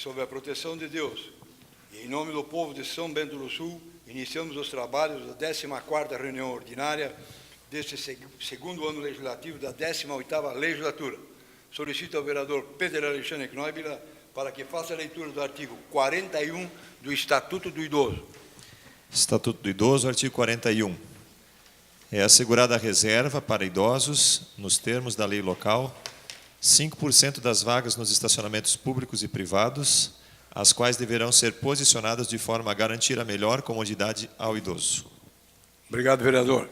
sob a proteção de Deus, e em nome do povo de São Bento do Sul, iniciamos os trabalhos da 14ª reunião ordinária deste segundo ano legislativo da 18ª legislatura. Solicito ao vereador Pedro Alexandre Knoibila para que faça a leitura do artigo 41 do Estatuto do Idoso. Estatuto do Idoso, artigo 41. É assegurada a reserva para idosos, nos termos da lei local, 5% das vagas nos estacionamentos públicos e privados, as quais deverão ser posicionadas de forma a garantir a melhor comodidade ao idoso. Obrigado, vereador.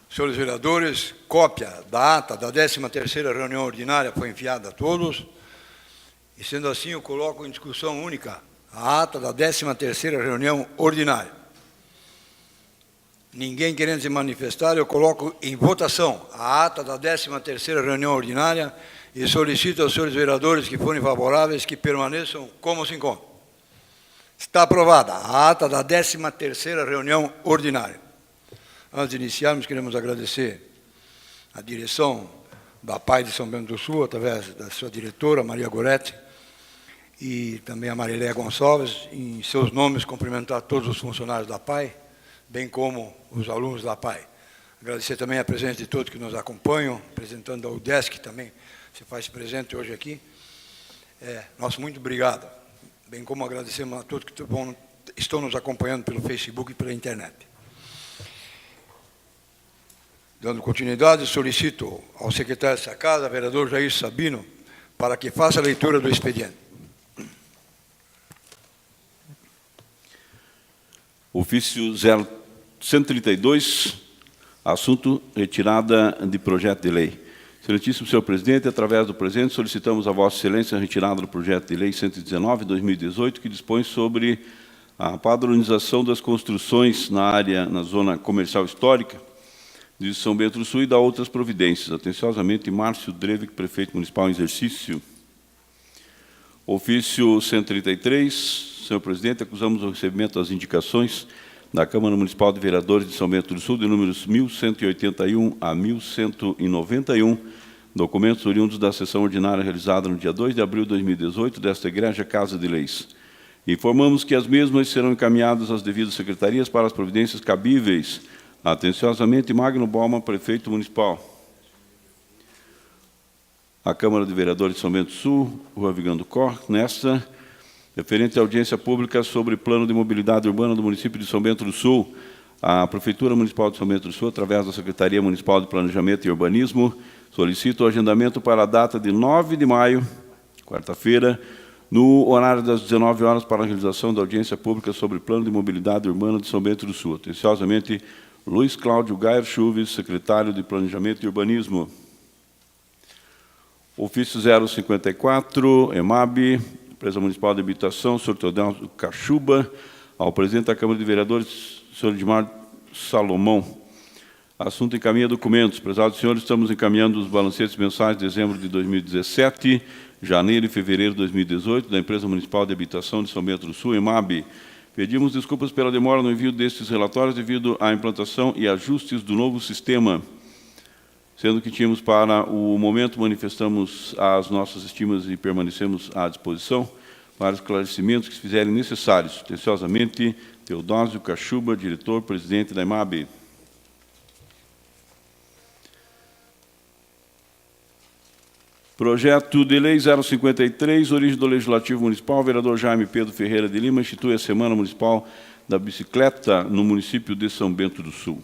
Senhores vereadores, cópia da ata da 13ª reunião ordinária foi enviada a todos. E, sendo assim, eu coloco em discussão única a ata da 13ª reunião ordinária. Ninguém querendo se manifestar, eu coloco em votação a ata da 13ª reunião ordinária e solicito aos senhores vereadores que forem favoráveis que permaneçam como se encontram. Está aprovada a ata da 13ª reunião ordinária. Antes de iniciarmos, queremos agradecer a direção da PAI de São Bento do Sul, através da sua diretora, Maria Goretti, e também a Mariléia Gonçalves, em seus nomes, cumprimentar todos os funcionários da PAI, bem como os alunos da PAI. Agradecer também a presença de todos que nos acompanham, apresentando a UDESC, que também se faz presente hoje aqui. Nosso muito obrigado, bem como agradecemos a todos que estão nos acompanhando pelo Facebook e pela internet. Dando continuidade, solicito ao secretário dessa casa, vereador Jair Sabino, para que faça a leitura do expediente. Ofício 0132, assunto retirada de projeto de lei. Excelentíssimo senhor presidente, através do presente, solicitamos a Vossa Excelência a retirada do projeto de lei 119/2018, que dispõe sobre a padronização das construções na zona comercial histórica de São Bento do Sul e da outras providências. Atenciosamente, Márcio Drevic, prefeito municipal em exercício. Ofício 133, senhor presidente, acusamos o recebimento das indicações da Câmara Municipal de Vereadores de São Bento do Sul, de números 1181 a 1191, documentos oriundos da sessão ordinária realizada no dia 2 de abril de 2018 desta Igreja Casa de Leis. Informamos que as mesmas serão encaminhadas às devidas secretarias para as providências cabíveis. Atenciosamente, Magno Bauman, prefeito municipal. A Câmara de Vereadores de São Bento do Sul, Rua Vigando Cor, nesta, referente à audiência pública sobre plano de mobilidade urbana do município de São Bento do Sul, a Prefeitura Municipal de São Bento do Sul, através da Secretaria Municipal de Planejamento e Urbanismo, solicita o agendamento para a data de 9 de maio, quarta-feira, no horário das 19 horas, para a realização da audiência pública sobre plano de mobilidade urbana de São Bento do Sul. Atenciosamente, Luiz Cláudio Gayer Chuves, secretário de Planejamento e Urbanismo. Ofício 054, EMAB, Empresa Municipal de Habitação, Sr. Teodelso Cachuba, ao presidente da Câmara de Vereadores, Sr. Edmar Salomão. Assunto encaminha documentos. Prezados senhores, estamos encaminhando os balancetes mensais de dezembro de 2017, janeiro e fevereiro de 2018, da Empresa Municipal de Habitação de São Bento do Sul, EMAB. Pedimos desculpas pela demora no envio destes relatórios devido à implantação e ajustes do novo sistema, sendo que tínhamos para o momento, manifestamos as nossas estimas e permanecemos à disposição para esclarecimentos que se fizerem necessários. Atenciosamente, Teodósio Cachuba, diretor-presidente da EMAB. Projeto de Lei 053, origem do Legislativo Municipal, vereador Jaime Pedro Ferreira de Lima, institui a Semana Municipal da Bicicleta no município de São Bento do Sul.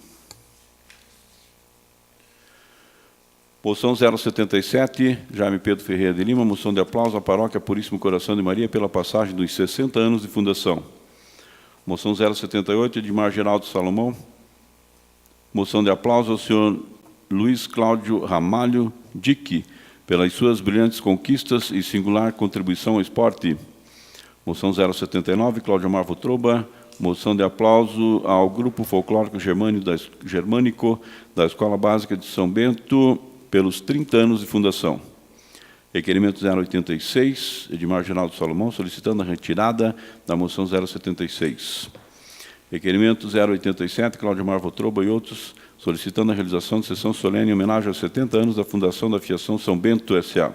Moção 077, Jaime Pedro Ferreira de Lima, moção de aplauso à Paróquia Puríssimo Coração de Maria pela passagem dos 60 anos de fundação. Moção 078, Edmar Geraldo Salomão, moção de aplauso ao senhor Luiz Cláudio Ramalho Dique, pelas suas brilhantes conquistas e singular contribuição ao esporte. Moção 079, Cláudio Marvo Troba, moção de aplauso ao Grupo Folclórico Germânico da Escola Básica de São Bento, pelos 30 anos de fundação. Requerimento 086, Edmar Geraldo Salomão, solicitando a retirada da moção 076. Requerimento 087, Cláudio Marvo Troba e outros, solicitando a realização de sessão solene em homenagem aos 70 anos da fundação da Fiação São Bento S.A.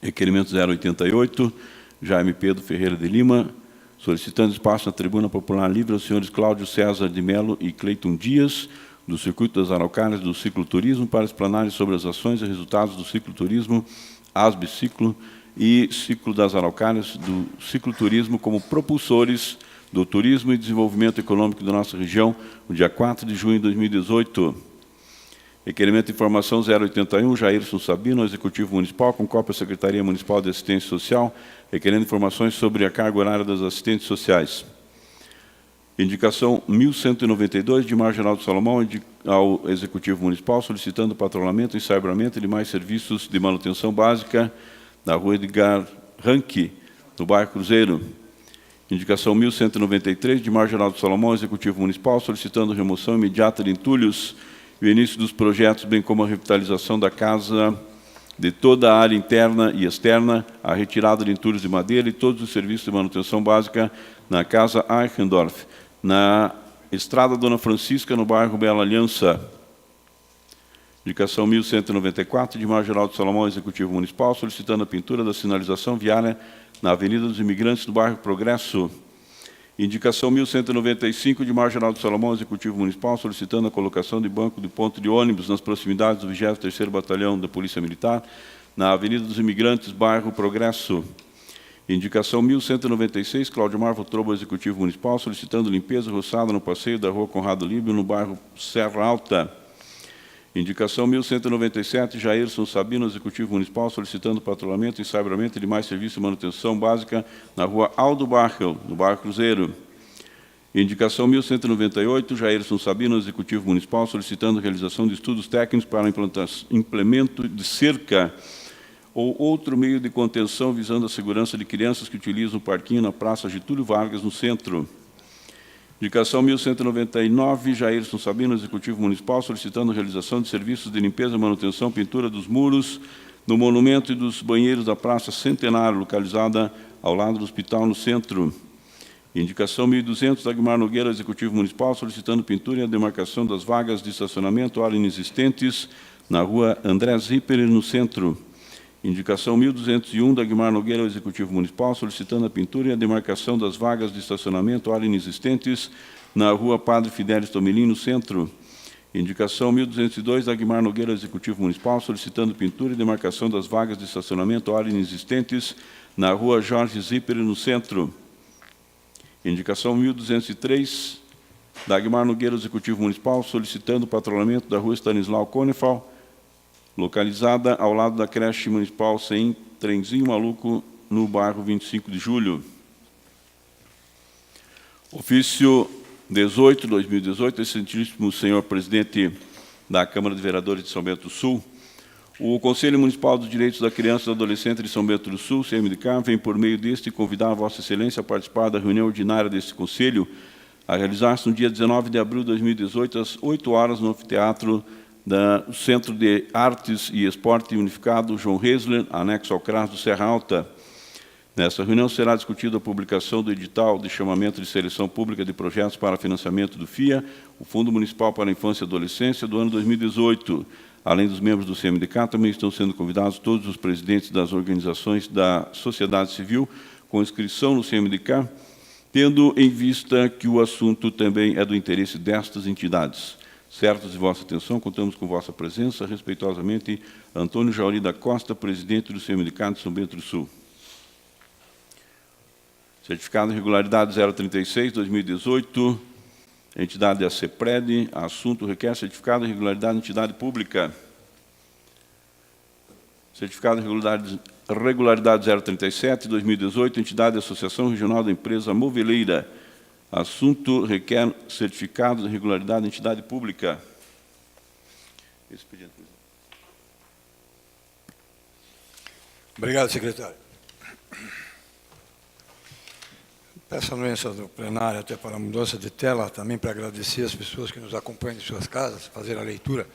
Requerimento 088, Jaime Pedro Ferreira de Lima, solicitando espaço na tribuna popular livre aos senhores Cláudio César de Melo e Cleiton Dias, do Circuito das Araucárias do Cicloturismo, para explanarem sobre as ações e resultados do cicloturismo, ASB-Ciclo e Ciclo das Araucárias do Cicloturismo como propulsores do turismo e desenvolvimento econômico da nossa região, no dia 4 de junho de 2018. Requerimento de informação 081, Jairson Sabino, Executivo Municipal, com cópia à Secretaria Municipal de Assistência Social, requerendo informações sobre a carga horária das assistentes sociais. Indicação 1192, de Marginal do Salomão, ao Executivo Municipal, solicitando patrulhamento e ensaibramento de mais serviços de manutenção básica na rua Edgar Ranque, no bairro Cruzeiro. Indicação 1193, de Marginal do Salomão, Executivo Municipal, solicitando remoção imediata de entulhos e o início dos projetos, bem como a revitalização da casa, de toda a área interna e externa, a retirada de entulhos de madeira e todos os serviços de manutenção básica na Casa Eichendorff, na Estrada Dona Francisca, no bairro Bela Aliança. Indicação 1194, de Marginal do Salomão, Executivo Municipal, solicitando a pintura da sinalização viária na Avenida dos Imigrantes, do bairro Progresso. Indicação 1195, de Marginal do Salomão, Executivo Municipal, solicitando a colocação de banco de ponto de ônibus nas proximidades do 23º Batalhão da Polícia Militar, na Avenida dos Imigrantes, bairro Progresso. Indicação 1196, Cláudio Marvo Trobo, Executivo Municipal, solicitando limpeza roçada no passeio da Rua Conrado Líbio, no bairro Serra Alta. Indicação 1197, Jairson Sabino, Executivo Municipal, solicitando patrulhamento e ensaibramento de mais serviço de manutenção básica na Rua Aldo Barrel, no bairro Cruzeiro. Indicação 1198, Jairson Sabino, Executivo Municipal, solicitando realização de estudos técnicos para implemento de cerca ou outro meio de contenção visando a segurança de crianças que utilizam o parquinho na Praça Getúlio Vargas, no centro. Indicação 1199, Jairson Sabino, Executivo Municipal, solicitando a realização de serviços de limpeza, manutenção, pintura dos muros, no monumento e dos banheiros da Praça Centenário, localizada ao lado do hospital, no centro. Indicação 1200, Dagmar Nogueira, Executivo Municipal, solicitando pintura e a demarcação das vagas de estacionamento ora inexistentes na Rua André Zipper, no centro. Indicação 1201, Dagmar Nogueira, Executivo Municipal, solicitando a pintura e a demarcação das vagas de estacionamento ora inexistentes na Rua Padre Fidelis Tomelin, no centro. Indicação 1202, Dagmar Nogueira, Executivo Municipal, solicitando pintura e demarcação das vagas de estacionamento ora inexistentes na Rua Jorge Zipper, no centro. Indicação 1203, Dagmar Nogueira, Executivo Municipal, solicitando o patrulhamento da Rua Stanislau Konefal, localizada ao lado da creche municipal sem trenzinho maluco, no bairro 25 de Julho. Ofício 18, 2018, excelentíssimo senhor presidente da Câmara de Vereadores de São Bento do Sul, o Conselho Municipal dos Direitos da Criança e do Adolescente de São Bento do Sul, CMDK, vem por meio deste convidar a Vossa Excelência a participar da reunião ordinária deste Conselho, a realizar-se no dia 19 de abril de 2018, às 8 horas, no anfiteatro do Centro de Artes e Esporte Unificado João Resler, anexo ao CRAS do Serra Alta. Nessa reunião será discutida a publicação do edital de chamamento de seleção pública de projetos para financiamento do FIA, o Fundo Municipal para a Infância e Adolescência, do ano 2018. Além dos membros do CMDK, também estão sendo convidados todos os presidentes das organizações da sociedade civil com inscrição no CMDK, tendo em vista que o assunto também é do interesse destas entidades. Certos de vossa atenção, contamos com vossa presença. Respeitosamente, Antônio Jauri da Costa, presidente do CMDK de São Bento do Sul. Certificado de regularidade 036, 2018, entidade a CEPRED, assunto requer certificado de regularidade entidade pública. Certificado de regularidade 037, 2018, entidade Associação Regional da Empresa Moveleira. Assunto requer certificado de regularidade de entidade pública. Expediente. Obrigado, secretário. Peço a anuência do plenário até para a mudança de tela, também para agradecer as pessoas que nos acompanham em suas casas, fazer a leitura.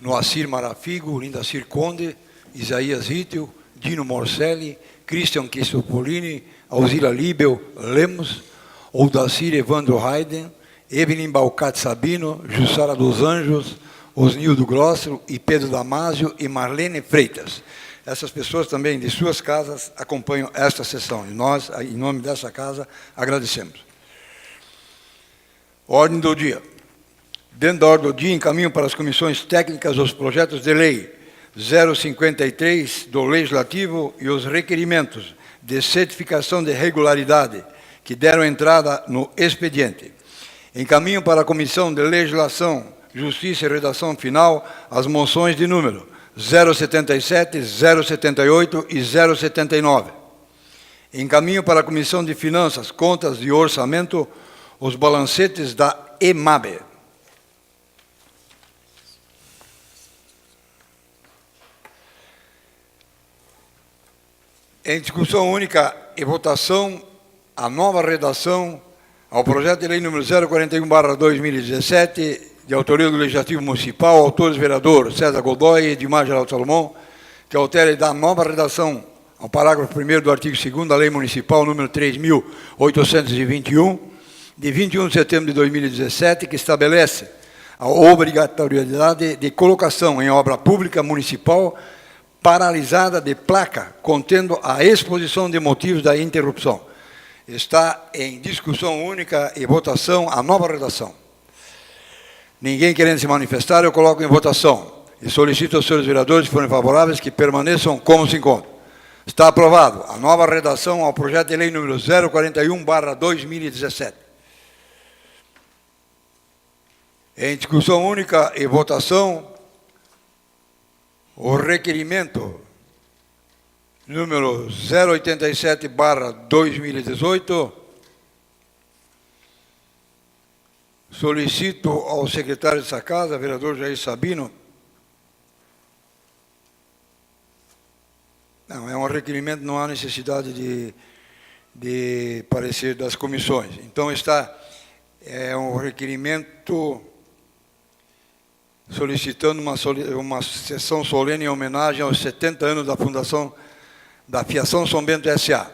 Noacir Marafigo, Lindacir Conde, Isaías Rittel, Dino Morcelli, Christian Chistopolini, Alzira Libel Lemos, Oldacir Evandro Hayden, Evelyn Balcat Sabino, Jussara dos Anjos, Osnildo Grosso e Pedro Damásio e Marlene Freitas. essas pessoas também de suas casas acompanham esta sessão. E nós, em nome dessa casa, agradecemos. Ordem do dia. Dentro da ordem do dia, encaminho para as comissões técnicas os projetos de lei 053 do Legislativo e os requerimentos de certificação de regularidade que deram entrada no expediente. Encaminho para a Comissão de Legislação, Justiça e Redação Final as moções de número 077, 078 e 079. Encaminho para a Comissão de Finanças, Contas e Orçamento os balancetes da EMAB. Em discussão única e votação, a nova redação ao projeto de lei número 041/2017, de autoria do Legislativo Municipal, autores vereador César Godoy e Edmar Geraldo Salomão, que altera e dá nova redação ao parágrafo 1º do artigo 2º da Lei Municipal número 3.821, de 21 de setembro de 2017, que estabelece a obrigatoriedade de colocação em obra pública municipal paralisada de placa contendo a exposição de motivos da interrupção. Está em discussão única e votação a nova redação. Ninguém querendo se manifestar, eu coloco em votação e solicito aos senhores vereadores, se forem favoráveis, que permaneçam como se encontram. Está aprovado a nova redação ao projeto de lei número 041/2017. Em discussão única e votação, o requerimento número 087/2018, solicito ao secretário dessa casa, vereador Jair Sabino. Não, é um requerimento, não há necessidade de parecer das comissões. Então, é um requerimento solicitando uma sessão solene em homenagem aos 70 anos da fundação da Fiação São Bento S.A.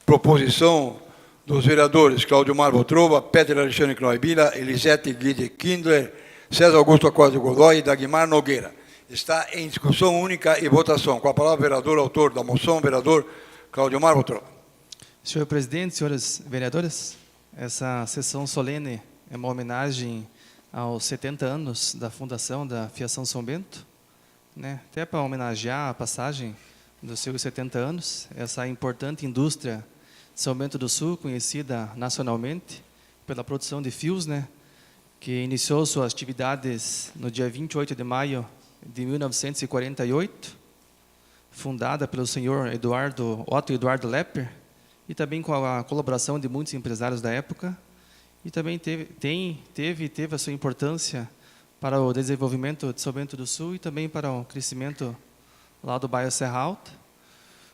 Proposição dos vereadores Cláudio Mar Botrova, Peter Alexandre Knoibila, Elisete Guide Kindler, César Augusto Aquácio Godoy e Dagmar Nogueira. Está em discussão única e votação. Com a palavra, o vereador autor da moção, vereador Cláudio Mar Botrova. Senhor presidente, senhores vereadores, essa sessão solene é uma homenagem aos 70 anos da fundação da Fiação São Bento, né? Até para homenagear a passagem dos seus 70 anos, essa importante indústria de São Bento do Sul, conhecida nacionalmente pela produção de fios, né? Que iniciou suas atividades no dia 28 de maio de 1948, fundada pelo senhor Otto Eduardo Lepper, e também com a colaboração de muitos empresários da época, e também teve a sua importância para o desenvolvimento de São Bento do Sul e também para o crescimento lá do bairro Serra Alta.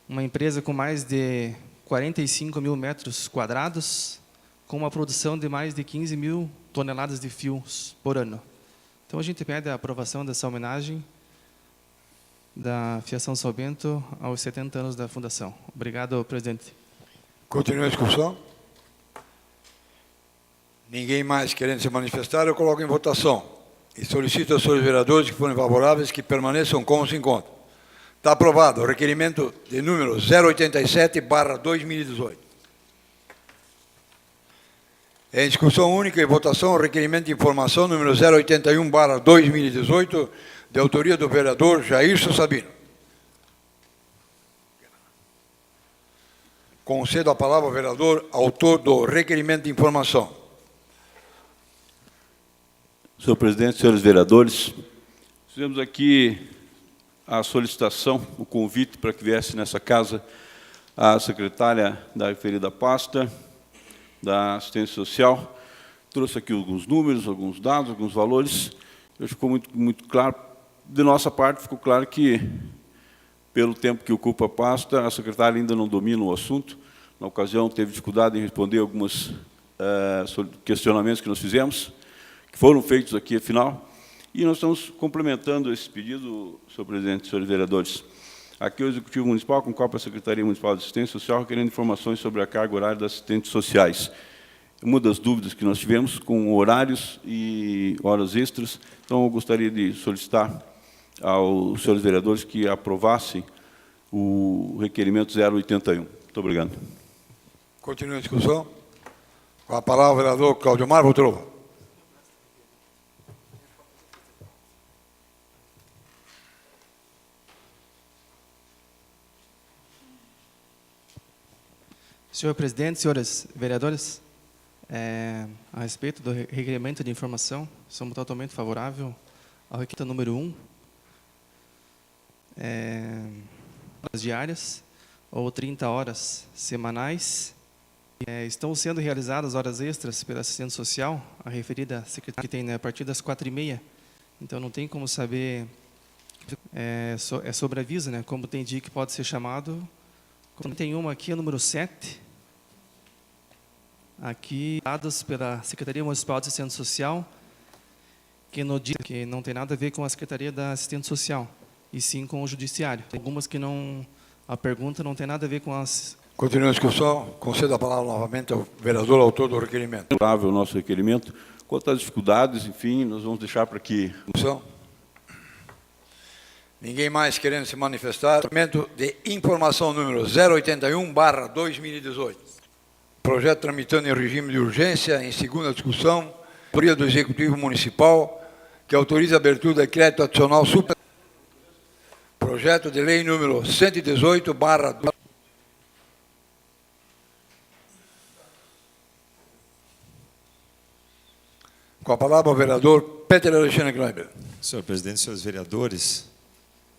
Uma empresa com mais de 45 mil metros quadrados, com uma produção de mais de 15 mil toneladas de fios por ano. Então, a gente pede a aprovação dessa homenagem da Fiação São Bento aos 70 anos da fundação. Obrigado, presidente. Continua a discussão. Ninguém mais querendo se manifestar, eu coloco em votação. E solicito aos senhores vereadores que forem favoráveis que permaneçam como se encontram. Está aprovado o requerimento de número 087/2018. Em discussão única e votação, o requerimento de informação número 081/2018, de autoria do vereador Jairson Sabino. Concedo a palavra ao vereador autor do requerimento de informação. Senhor presidente, senhores vereadores, fizemos aqui a solicitação, o convite para que viesse nessa casa a secretária da referida pasta, da assistência social, trouxe aqui alguns números, alguns dados, alguns valores. Ficou muito claro, de nossa parte, ficou claro que, pelo tempo que ocupa a pasta, a secretária ainda não domina o assunto. Na ocasião, teve dificuldade em responder alguns questionamentos que nós fizemos, que foram feitos aqui, afinal, e nós estamos complementando esse pedido, senhor presidente, senhores vereadores. Aqui o Executivo Municipal, com cópia da Secretaria Municipal de Assistência Social, requerendo informações sobre a carga horária das assistentes sociais. Uma das dúvidas que nós tivemos com horários e horas extras, então eu gostaria de solicitar aos senhores vereadores que aprovassem o requerimento 081. Muito obrigado. Continua a discussão. Com a palavra o vereador Claudiomar Votrova. Senhor presidente, senhores vereadores, a respeito do requerimento de informação, somos totalmente favoráveis ao requerimento número 1, horas diárias ou 30 horas semanais. Estão sendo realizadas horas extras pela assistente social, a referida secretária que tem a partir das 4h30. Então não tem como saber, é sobre aviso, né? Como tem dia que pode ser chamado. Como tem uma aqui, a número 7, aqui, dados pela Secretaria Municipal de Assistência Social, que no dia que não tem nada a ver com a Secretaria da Assistência Social, e sim com o Judiciário. Tem algumas que não, a pergunta não tem nada a ver com as... Continua a discussão. Concedo a palavra novamente ao vereador autor do requerimento. Favorável ao nosso requerimento. Quanto às dificuldades, enfim, nós vamos deixar para que... Discussão. Ninguém mais querendo se manifestar. Requerimento de informação número 081/2018. Projeto tramitando em regime de urgência, em segunda discussão, autoria do Executivo Municipal, que autoriza a abertura do decreto adicional super... Projeto de lei número 118/2018. Com a palavra o vereador Peter Alexandre Kleiber. Senhor presidente, senhores vereadores,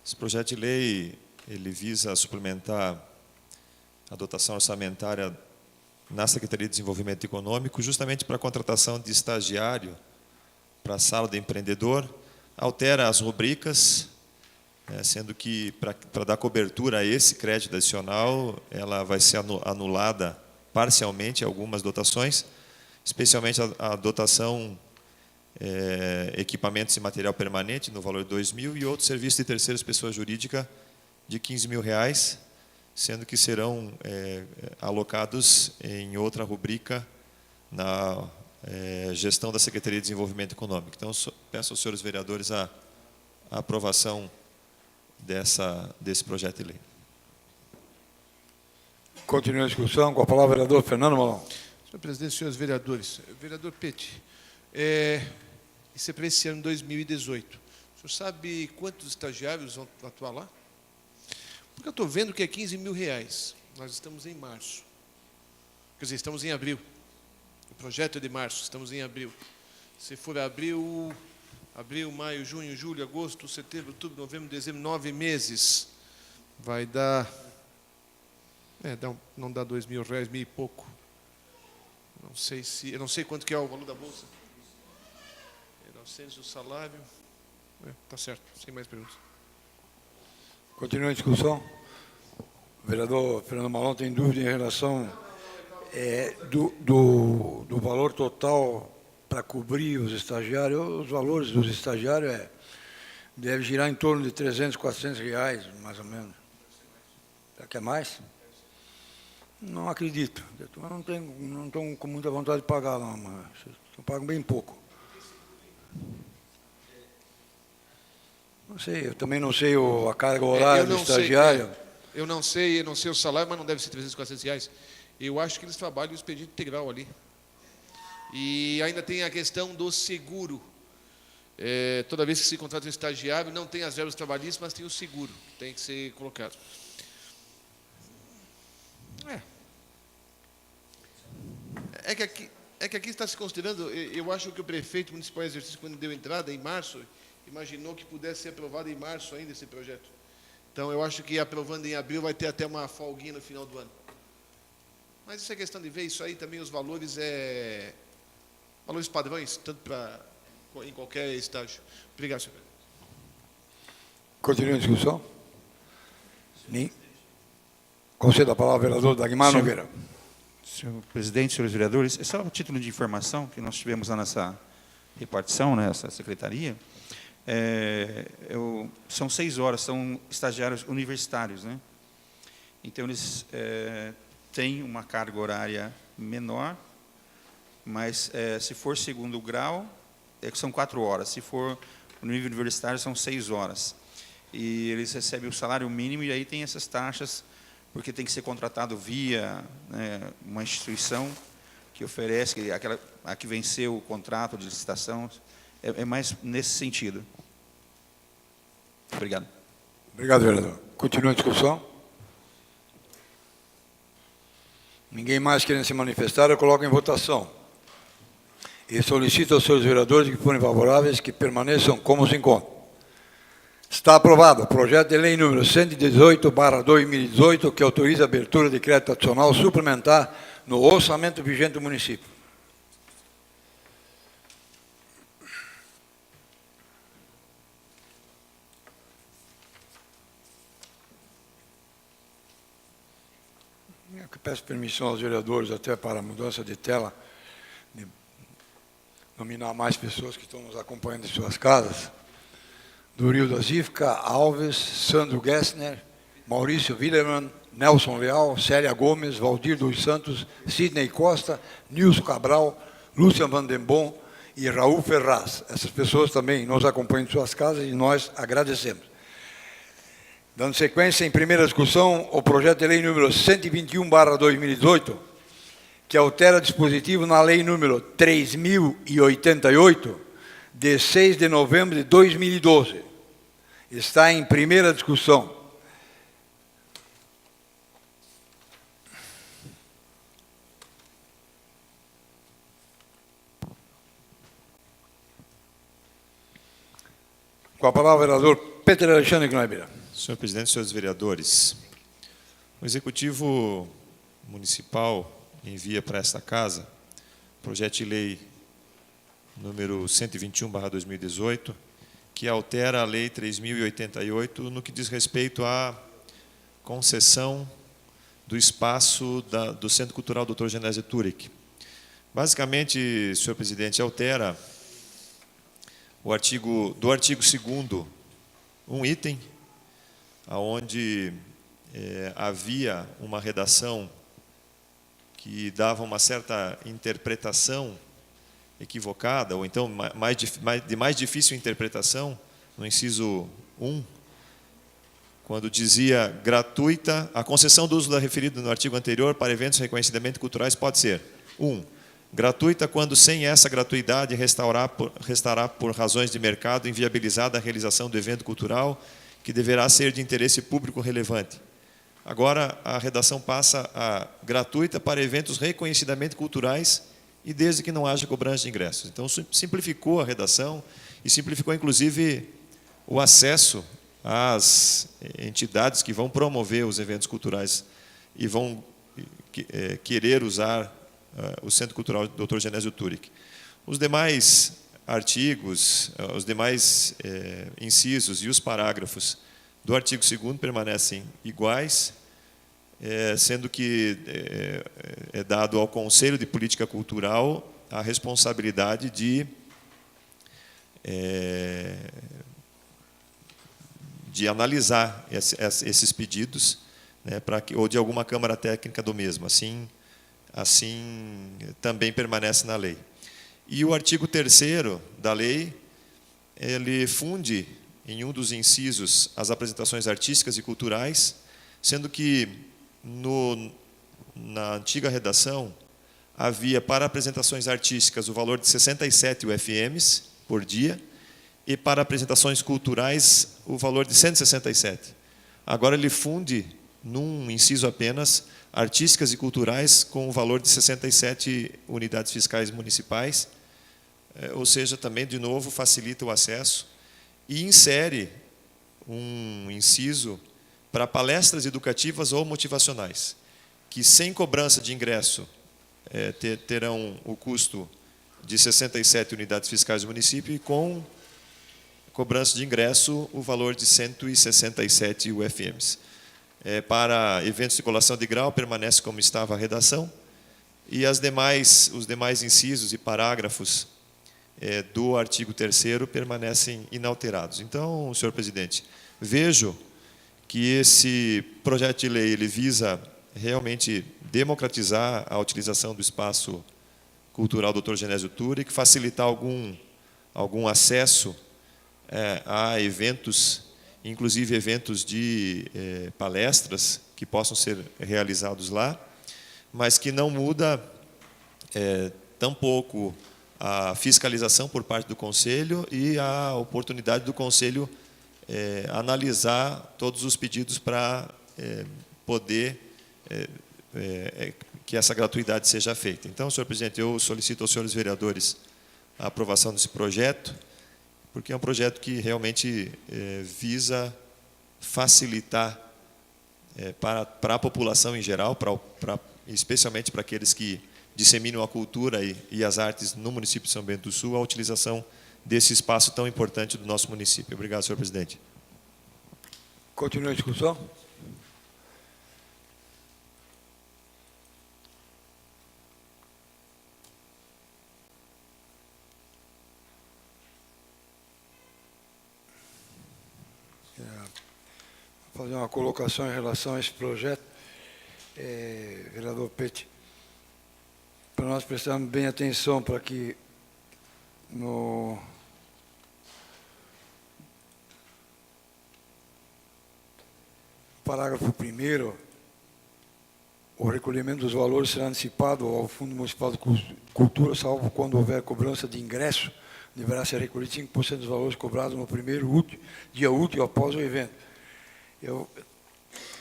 esse projeto de lei ele visa suplementar a dotação orçamentária na Secretaria de Desenvolvimento Econômico, justamente para a contratação de estagiário para a sala de empreendedor, altera as rubricas, sendo que para dar cobertura a esse crédito adicional, ela vai ser anulada parcialmente algumas dotações, especialmente a dotação equipamentos e material permanente no valor de R$2.000 e outro serviço de terceiros pessoa jurídica de R$15.000, sendo que serão alocados em outra rubrica na gestão da Secretaria de Desenvolvimento Econômico. Então, peço aos senhores vereadores a aprovação desse projeto de lei. Continua a discussão. Com a palavra o vereador Fernando Malão. Senhor presidente, senhores vereadores, vereador Pete, isso é para esse ano 2018. O senhor sabe quantos estagiários vão atuar lá? Porque eu estou vendo que é R$15.000. Nós estamos em março. Quer dizer, estamos em abril. O projeto é de março, estamos em abril. Se for abril, maio, junho, julho, agosto, setembro, outubro, novembro, dezembro, 9 meses. Vai dar... não dá R$2.000, R$1.000 e pouco. Eu não sei quanto que é o valor da bolsa. 900 o salário. Tá certo, sem mais perguntas. Continua a discussão. O vereador Fernando Malão tem dúvida em relação do valor total para cobrir os estagiários. Os valores dos estagiários deve girar em torno de R$300, R$400, mais ou menos. Será que é mais? Não acredito. Eu não estou com muita vontade de pagar, não, mas eu pago bem pouco. Não sei, eu também não sei a carga horária do estagiário. Eu não sei o salário, mas não deve ser R$300, R$400. Eu acho que eles trabalham o expediente integral ali. E ainda tem a questão do seguro. Toda vez que se contrata um estagiário, não tem as verbas trabalhistas, mas tem o seguro, que tem que ser colocado. É que aqui está se considerando, eu acho que o prefeito municipal em exercício, quando deu entrada em março, imaginou que pudesse ser aprovado em março ainda esse projeto. Então, eu acho que aprovando em abril vai ter até uma folguinha no final do ano. Mas isso é questão de ver, isso aí também os valores valores padrões, tanto em qualquer estágio. Obrigado, senhor presidente. Continua a discussão. Concedo a palavra ao vereador Dagmar Nogueira. Senhor presidente, senhores vereadores, é só um título de informação que nós tivemos lá nessa repartição, nessa secretaria. São 6 horas, são estagiários universitários, né? Então, eles têm uma carga horária menor, mas se for segundo grau, são 4 horas. Se for no nível universitário, são 6 horas. e eles recebem o salário mínimo e aí tem essas taxas, porque tem que ser contratado via, né, uma instituição que oferece, a que venceu o contrato de licitação, é mais nesse sentido. Obrigado. Obrigado, vereador. Continua a discussão. Ninguém mais querendo se manifestar, eu coloco em votação. E solicito aos senhores vereadores que forem favoráveis que permaneçam como se encontram. Está aprovado o projeto de lei número 118/2018, que autoriza a abertura de crédito adicional suplementar no orçamento vigente do município. Eu peço permissão aos vereadores até para a mudança de tela, de nominar mais pessoas que estão nos acompanhando em suas casas. Durilda Zifka, Alves, Sandro Gessner, Maurício Willermann, Nelson Leal, Célia Gomes, Valdir dos Santos, Sidney Costa, Nilson Cabral, Lúcia Vandembon e Raul Ferraz. Essas pessoas também nos acompanham em suas casas e nós agradecemos. Dando sequência, em primeira discussão, o projeto de lei número 121/2018, que altera dispositivo na lei número 3088, de 6 de novembro de 2012. Está em primeira discussão. Com a palavra, o vereador Peter Alexandre Kneiber. Senhor presidente, senhores vereadores, o Executivo Municipal envia para esta casa projeto de lei número 121/2018, que altera a Lei 3.088 no que diz respeito à concessão do espaço do Centro Cultural Dr. Genésio Turek. Basicamente, senhor presidente, altera do artigo 2º, um item, onde havia uma redação que dava uma certa interpretação equivocada, ou então de mais difícil interpretação, no inciso 1, quando dizia gratuita, a concessão do uso da referida no artigo anterior para eventos reconhecidamente culturais pode ser 1. Gratuita quando sem essa gratuidade restará por razões de mercado inviabilizada a realização do evento cultural que deverá ser de interesse público relevante. Agora, a redação passa a gratuita para eventos reconhecidamente culturais e desde que não haja cobrança de ingressos. Então, simplificou a redação e simplificou, inclusive, o acesso às entidades que vão promover os eventos culturais e vão querer usar o Centro Cultural Dr. Genésio Turek. Os demais artigos, os demais incisos e os parágrafos do artigo 2º permanecem iguais, sendo que é dado ao Conselho de Política Cultural a responsabilidade de analisar esses pedidos, né, ou de alguma Câmara Técnica do mesmo. Assim também permanece na lei. E o artigo 3º da lei, ele funde em um dos incisos as apresentações artísticas e culturais, sendo que na antiga redação havia para apresentações artísticas o valor de 67 UFMs por dia e para apresentações culturais o valor de 167. Agora ele funde num inciso apenas artísticas e culturais com o valor de 67 unidades fiscais municipais, ou seja, também, de novo, facilita o acesso e insere um inciso para palestras educativas ou motivacionais, que sem cobrança de ingresso terão o custo de 67 unidades fiscais do município e com cobrança de ingresso o valor de 167 UFMs. Para eventos de colação de grau, permanece como estava a redação, e os demais incisos e parágrafos do artigo 3º permanecem inalterados. Então, senhor presidente, vejo que esse projeto de lei ele visa realmente democratizar a utilização do espaço cultural Dr. Genésio Turek, facilitar algum acesso a eventos inclusive eventos de palestras que possam ser realizados lá, mas que não muda tampouco a fiscalização por parte do Conselho e a oportunidade do Conselho analisar todos os pedidos para poder que essa gratuidade seja feita. Então, senhor presidente, eu solicito aos senhores vereadores a aprovação desse projeto, porque é um projeto que realmente visa facilitar para a população em geral, especialmente para aqueles que disseminam a cultura e as artes no município de São Bento do Sul, a utilização desse espaço tão importante do nosso município. Obrigado, senhor presidente. Continua a discussão? Vou fazer uma colocação em relação a esse projeto. Vereador Pete, para nós prestarmos bem atenção para que no parágrafo 1º, o recolhimento dos valores será antecipado ao Fundo Municipal de Cultura, salvo quando houver cobrança de ingresso, deverá ser recolhido 5% dos valores cobrados no primeiro dia útil após o evento.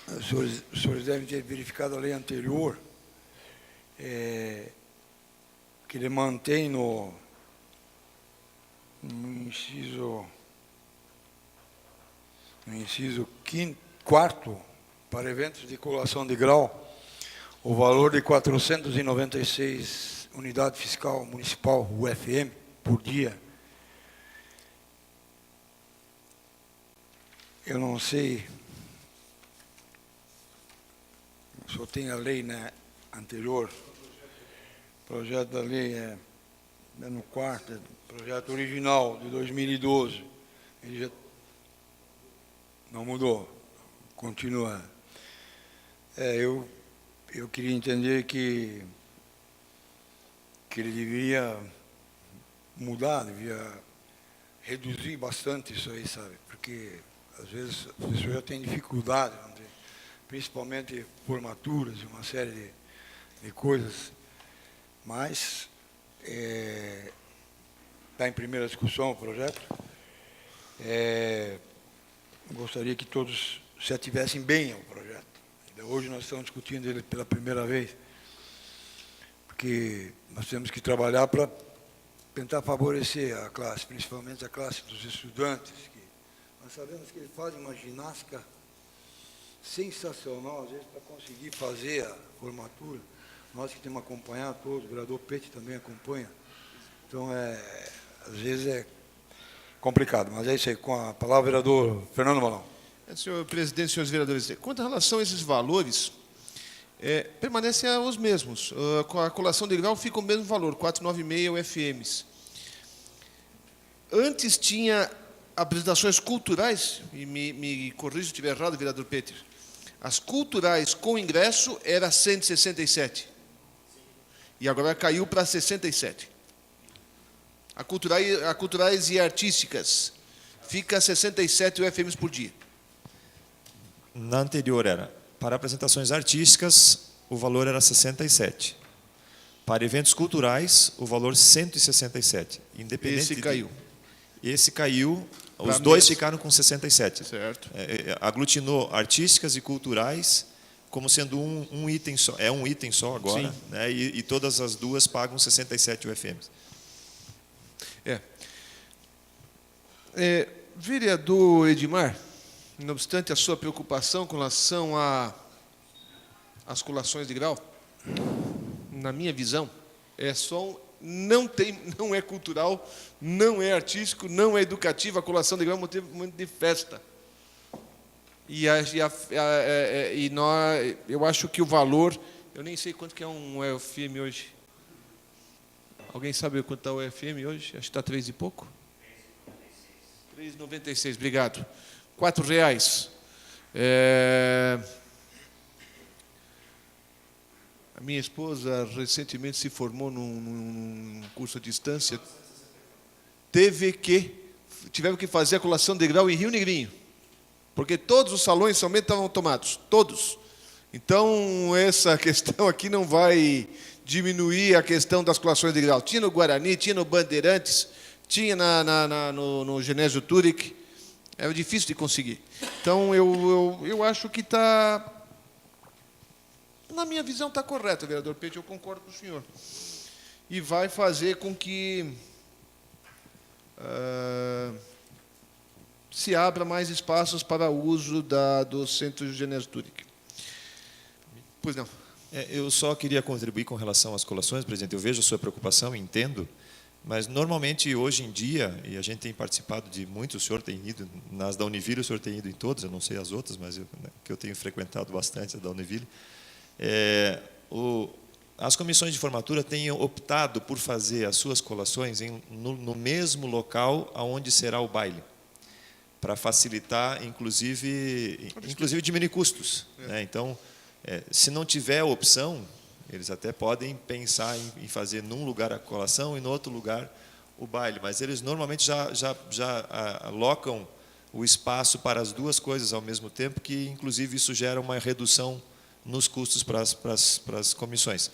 Os senhores devem ter verificado a lei anterior, que ele mantém no inciso 4º, para eventos de colação de grau, o valor de 496 unidade fiscal municipal, UFM, por dia. Eu não sei, só tem a lei, né, anterior, o projeto da lei é no quarto, projeto original de 2012, ele já não mudou, continua. Eu queria entender que ele deveria mudar, devia reduzir bastante isso aí, sabe? Porque às vezes as pessoas já têm dificuldade, principalmente formaturas e uma série de coisas, mas está em primeira discussão o projeto. Gostaria que todos se ativessem bem ao projeto. Hoje nós estamos discutindo ele pela primeira vez, porque nós temos que trabalhar para tentar favorecer a classe, principalmente a classe dos estudantes, que nós sabemos que eles fazem uma ginástica sensacional, às vezes, para conseguir fazer a formatura. Nós que temos acompanhado todos, o vereador Pete também acompanha. Então, às vezes é complicado, mas é isso aí. Com a palavra, o vereador Fernando Malão. Senhor presidente, senhores vereadores, quanto à relação a esses valores, permanecem os mesmos. Com a colação de grau fica o mesmo valor, 496 UFMs. Antes tinha apresentações culturais, e me corrija se eu estiver errado, vereador Peter. As culturais com ingresso era 167. E agora caiu para 67. A culturais e artísticas fica 67 UFMs por dia. Na anterior era, para apresentações artísticas, o valor era 67. Para eventos culturais, o valor 167. Independente Esse caiu. Esse caiu, os Pra dois mesmo. ficaram com 67. Certo. Aglutinou artísticas e culturais como sendo um item só. É um item só agora, Sim. né? E todas as duas pagam 67 UFMs. Vereador Edmar, não obstante a sua preocupação com relação às colações de grau, na minha visão, não é cultural, não é artístico, não é educativo. A colação de grau é um motivo de festa. Eu acho que o valor, eu nem sei quanto que é um UFM hoje. Alguém sabe quanto está o UFM hoje? Acho que está 3 e pouco. 3,96, obrigado. R$4. A minha esposa recentemente se formou num curso à distância. Tivemos que fazer a colação de grau em Rio Negrinho. Porque todos os salões São Bento estavam tomados, todos. Então, essa questão aqui não vai diminuir a questão das colações de grau. Tinha no Guarani, tinha no Bandeirantes, tinha no Genésio Turic. É difícil de conseguir. Então, eu acho que está... Na minha visão, está correto, vereador Peixe, eu concordo com o senhor. E vai fazer com que se abra mais espaços para o uso do Centro Genésio Turic. Pois não. Eu só queria contribuir com relação às colações, presidente. Eu vejo a sua preocupação, entendo, mas normalmente hoje em dia, e a gente tem participado de muitos, o senhor tem ido, nas da Univille o senhor tem ido em todas, eu não sei as outras, mas que eu tenho frequentado bastante a da Univille, as comissões de formatura têm optado por fazer as suas colações no mesmo local onde será o baile, para facilitar, inclusive diminuir custos. Né? Então, se não tiver opção, eles até podem pensar em fazer num lugar a colação e no outro lugar o baile, mas eles normalmente já alocam o espaço para as duas coisas ao mesmo tempo, que inclusive isso gera uma redução nos custos para as comissões.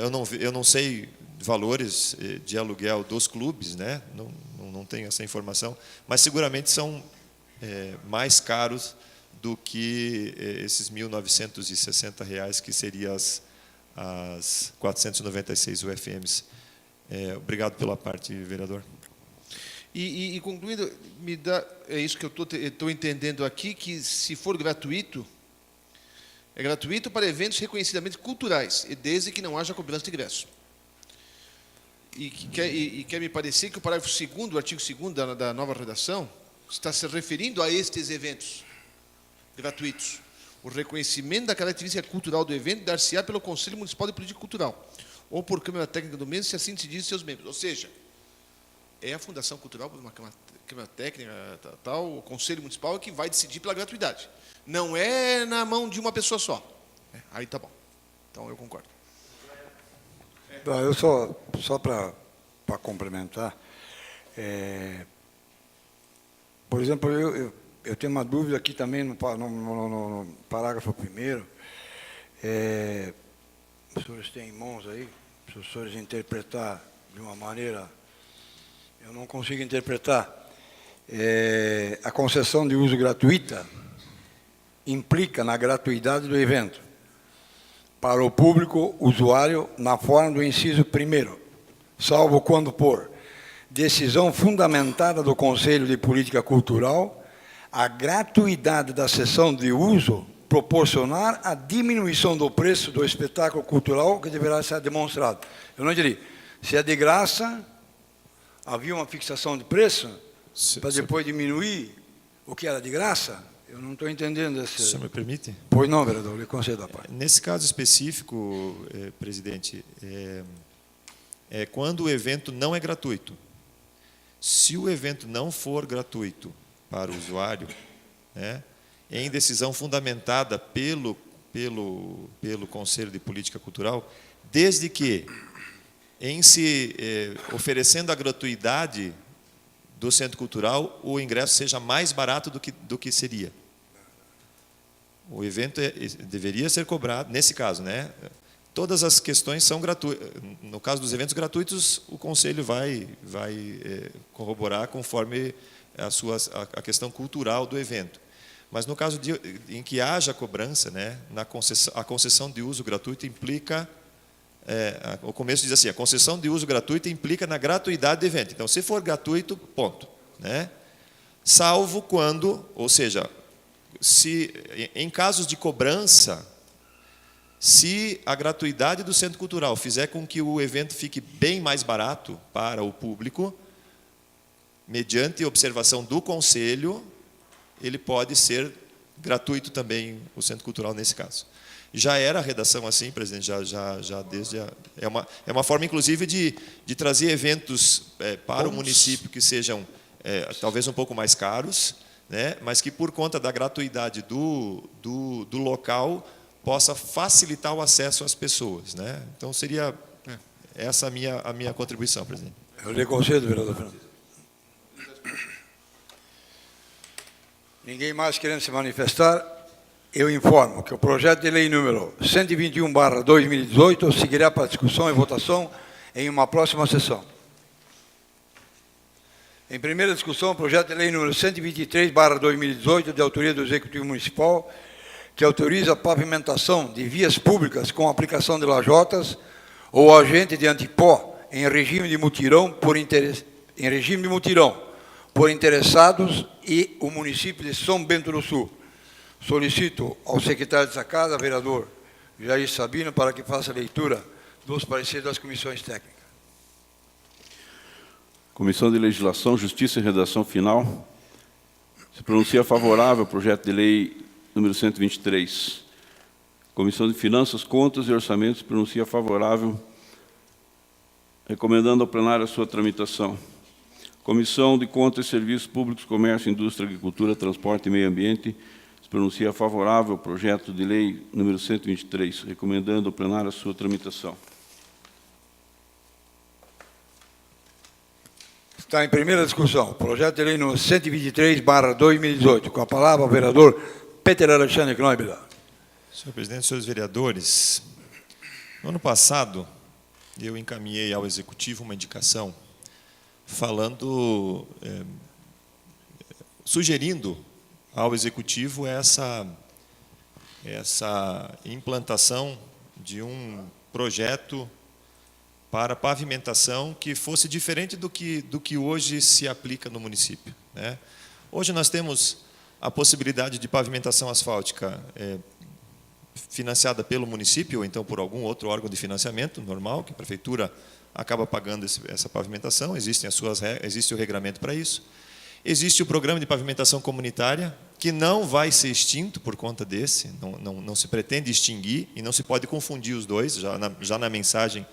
Eu não sei valores de aluguel dos clubes, né? Não tenho essa informação, mas seguramente são mais caros do que esses R$ 1.960, que seriam as 496 UFMs. Obrigado pela parte, vereador. E concluindo, é isso que eu estou entendendo aqui, que se for gratuito, é gratuito para eventos reconhecidamente culturais, e desde que não haja cobrança de ingresso. E quer me parecer que o parágrafo 2º, do artigo 2º da nova redação, está se referindo a estes eventos gratuitos. O reconhecimento da característica cultural do evento dar-se-á pelo Conselho Municipal de Política Cultural, ou por Câmara Técnica do mesmo, se assim decidir seus membros. Ou seja, é a Fundação Cultural, uma Câmara Técnica, tal, o Conselho Municipal, que vai decidir pela gratuidade. Não é na mão de uma pessoa só. Aí tá bom. Então, eu concordo. Eu só para complementar, por exemplo, eu tenho uma dúvida aqui também no parágrafo 1º. Os senhores têm em mãos aí, se os senhores interpretar de uma maneira, eu não consigo interpretar. A concessão de uso gratuita implica na gratuidade do evento para o público usuário na forma do inciso 1º, salvo quando por decisão fundamentada do Conselho de Política Cultural, a gratuidade da sessão de uso proporcionar a diminuição do preço do espetáculo cultural que deverá ser demonstrado. Eu não diria, se é de graça, havia uma fixação de preço para depois diminuir o que era de graça? Eu não estou entendendo esse... O senhor me permite? Pois não, vereador, lhe concedo a parte. Nesse caso específico, presidente, quando o evento não é gratuito. Se o evento não for gratuito para o usuário, né, em decisão fundamentada pelo Conselho de Política Cultural, desde que, em se oferecendo a gratuidade do Centro Cultural, o ingresso seja mais barato do que seria. O evento deveria ser cobrado, nesse caso, né? Todas as questões são gratuitas. No caso dos eventos gratuitos, o Conselho vai corroborar conforme a questão cultural do evento. Mas no caso em que haja cobrança, né, a concessão de uso gratuito implica, o começo diz assim, a concessão de uso gratuito implica na gratuidade do evento. Então, se for gratuito, ponto. Né? Salvo quando, ou seja, se em casos de cobrança, se a gratuidade do Centro Cultural fizer com que o evento fique bem mais barato para o público, mediante observação do Conselho, ele pode ser gratuito também, o Centro Cultural, nesse caso. Já era a redação assim, presidente, já desde é uma forma, inclusive, de trazer eventos para o município que sejam talvez um pouco mais caros, né, mas que, por conta da gratuidade do local, possa facilitar o acesso às pessoas. Né? Então, seria essa a minha contribuição, presidente. Eu lhe concedo, vereador Fernando. Ninguém mais querendo se manifestar, eu informo que o projeto de lei número 121/2018 seguirá para discussão e votação em uma próxima sessão. Em primeira discussão, o projeto de lei número 123/2018, de autoria do Executivo Municipal, que autoriza a pavimentação de vias públicas com aplicação de lajotas ou agente de antipó em regime de mutirão por interessados e o município de São Bento do Sul. Solicito ao secretário dessa casa, vereador Jair Sabino, para que faça a leitura dos pareceres das comissões técnicas. Comissão de Legislação, Justiça e Redação Final. Se pronuncia favorável ao projeto de lei número 123. Comissão de Finanças, Contas e Orçamentos se pronuncia favorável, recomendando ao plenário a sua tramitação. Comissão de Contas e Serviços Públicos, Comércio, Indústria, Agricultura, Transporte e Meio Ambiente se pronuncia favorável ao projeto de lei número 123, recomendando ao plenário a sua tramitação. Está em primeira discussão, projeto de lei número 123/2018. Com a palavra, o vereador Peter Alexandre Knoibler. Senhor presidente, senhores vereadores, no ano passado, eu encaminhei ao Executivo uma indicação falando, sugerindo ao Executivo essa implantação de um projeto para pavimentação que fosse diferente do que hoje se aplica no município, né? Hoje nós temos a possibilidade de pavimentação asfáltica financiada pelo município ou então por algum outro órgão de financiamento normal, que a prefeitura acaba pagando essa pavimentação, existe o regramento para isso. Existe o programa de pavimentação comunitária, que não vai ser extinto por conta desse, não se pretende extinguir, e não se pode confundir os dois, já na mensagem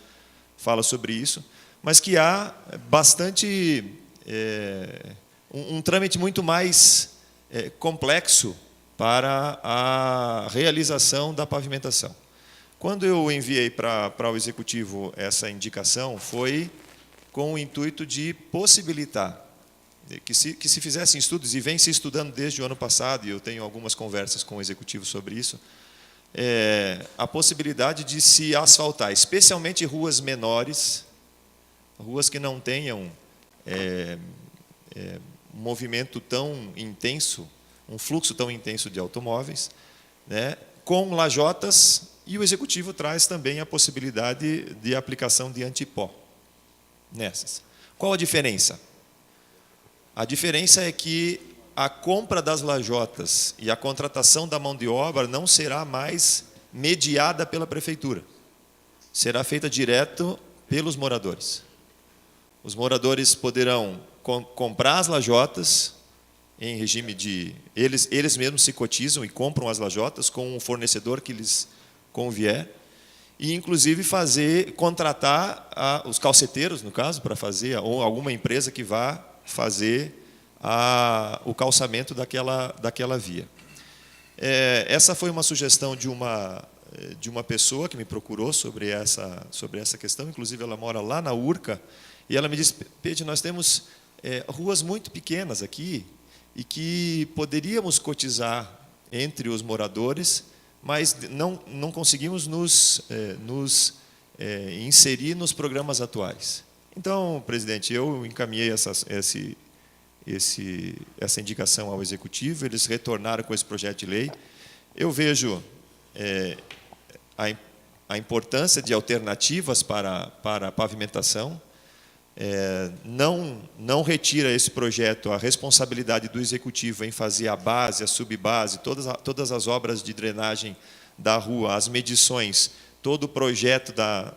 fala sobre isso, mas que há bastante, um trâmite muito mais complexo para a realização da pavimentação. Quando eu enviei para o Executivo essa indicação, foi com o intuito de possibilitar que se fizessem estudos, e vem se estudando desde o ano passado, e eu tenho algumas conversas com o Executivo sobre isso, a possibilidade de se asfaltar, especialmente ruas menores, ruas que não tenham um movimento tão intenso, um fluxo tão intenso de automóveis, né, com lajotas, e o Executivo traz também a possibilidade de aplicação de antipó nessas. Qual a diferença? A diferença é que a compra das lajotas e a contratação da mão de obra não será mais mediada pela prefeitura. Será feita direto pelos moradores. Os moradores poderão comprar as lajotas em regime de... Eles mesmos se cotizam e compram as lajotas com um fornecedor que lhes convier, e inclusive contratar os calceteiros, no caso, para fazer, ou alguma empresa que vá fazer o calçamento daquela via. Essa foi uma sugestão de uma pessoa que me procurou sobre essa questão, inclusive ela mora lá na Urca, e ela me disse: Pedro, nós temos ruas muito pequenas aqui, e que poderíamos cotizar entre os moradores, mas não conseguimos nos inserir nos programas atuais. Então, presidente, eu encaminhei essa indicação ao Executivo, eles retornaram com esse projeto de lei. Eu vejo a importância de alternativas para a pavimentação, não retira esse projeto a responsabilidade do Executivo em fazer a base, a subbase, todas as obras de drenagem da rua, as medições, todo o projeto da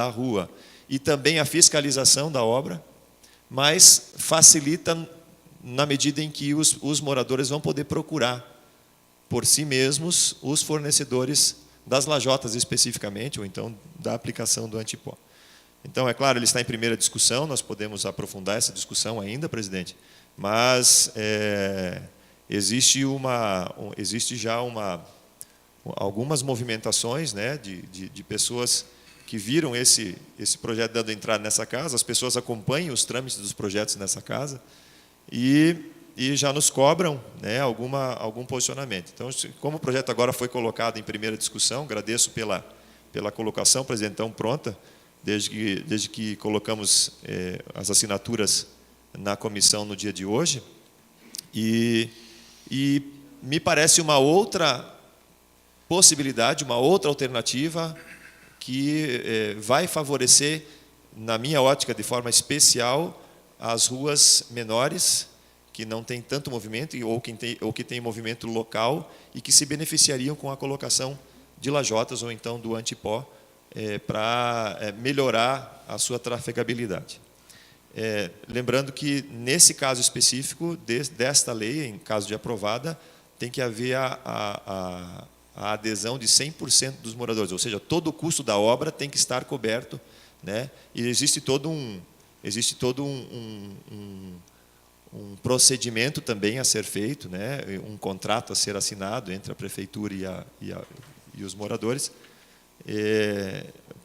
rua e também a fiscalização da obra, mas facilita na medida em que os moradores vão poder procurar por si mesmos os fornecedores das lajotas especificamente, ou então da aplicação do antipó. Então, é claro, ele está em primeira discussão, nós podemos aprofundar essa discussão ainda, presidente, mas existe já algumas movimentações, né, de pessoas que viram esse projeto dando entrada nessa casa, as pessoas acompanham os trâmites dos projetos nessa casa, e e já nos cobram, né, algum posicionamento. Então, como o projeto agora foi colocado em primeira discussão, agradeço pela colocação, presidente, então pronta, desde que colocamos as assinaturas na comissão no dia de hoje, e me parece uma outra possibilidade, uma outra alternativa que vai favorecer, na minha ótica, de forma especial, as ruas menores, que não tem tanto movimento, ou que tem movimento local, e que se beneficiariam com a colocação de lajotas ou então do antipó, para melhorar a sua trafegabilidade. Lembrando que, nesse caso específico, desta lei, em caso de aprovada, tem que haver a adesão de 100% dos moradores, ou seja, todo o custo da obra tem que estar coberto, né? E existe todo um procedimento também a ser feito, né? Um contrato a ser assinado entre a prefeitura e os moradores,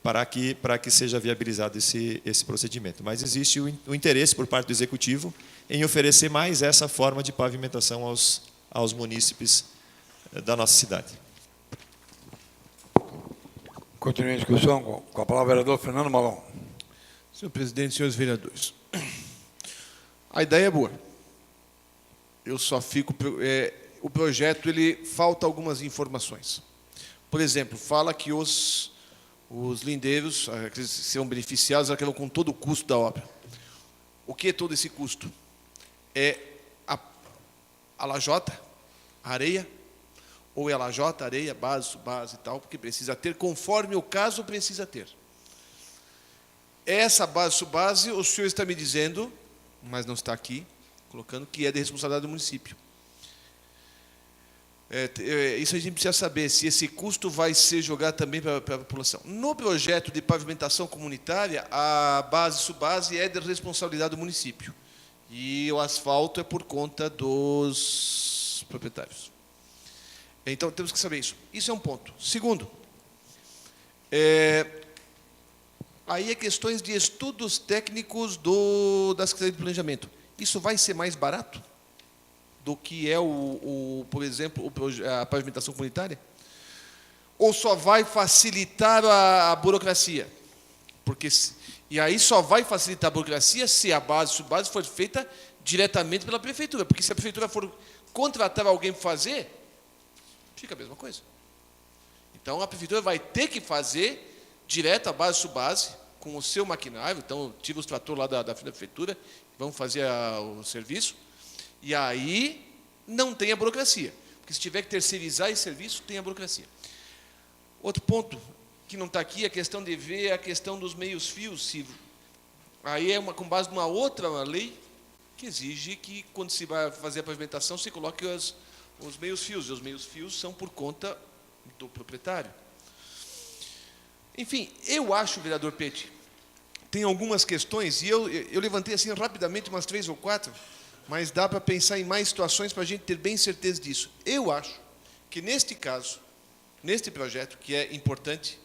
para que seja viabilizado esse procedimento. Mas existe o interesse por parte do Executivo em oferecer mais essa forma de pavimentação aos munícipes da nossa cidade. Continue a discussão com a palavra o vereador Fernando Malon. Senhor presidente, senhores vereadores, a ideia é boa. Eu só fico... o projeto, falta algumas informações. Por exemplo, fala que os lindeiros, aqueles que serão beneficiados, acabam com todo o custo da obra. O que é todo esse custo? É a lajota, a areia, ou é a lajota, areia, base, subbase e tal, porque precisa ter, conforme o caso precisa ter. Essa base, subbase, o senhor está me dizendo, mas não está aqui, colocando que é de responsabilidade do município. Isso a gente precisa saber, se esse custo vai ser jogado também para a população. No projeto de pavimentação comunitária, a base, subbase é de responsabilidade do município. E o asfalto é por conta dos proprietários. Então, temos que saber isso. Isso é um ponto. Segundo, aí é questões de estudos técnicos da Secretaria de Planejamento. Isso vai ser mais barato do que é, por exemplo, a pavimentação comunitária? Ou só vai facilitar a burocracia? E aí só vai facilitar a burocracia se a base, subbase for feita diretamente pela prefeitura. Porque se a prefeitura for contratar alguém para fazer, fica a mesma coisa. Então, a prefeitura vai ter que fazer direto a base, subbase, com o seu maquinário. Então, tira os tratores lá da prefeitura, vão fazer o serviço, e aí não tem a burocracia. Porque se tiver que terceirizar esse serviço, tem a burocracia. Outro ponto que não está aqui é a questão de ver a questão dos meios-fios. Aí é com base numa outra lei que exige que, quando se vai fazer a pavimentação, se coloque os meios-fios. E os meios-fios são por conta do proprietário. Enfim, eu acho, vereador Pete, tem algumas questões, e eu levantei assim rapidamente umas 3 ou 4, mas dá para pensar em mais situações para a gente ter bem certeza disso. Eu acho que, neste caso, neste projeto, que é importante,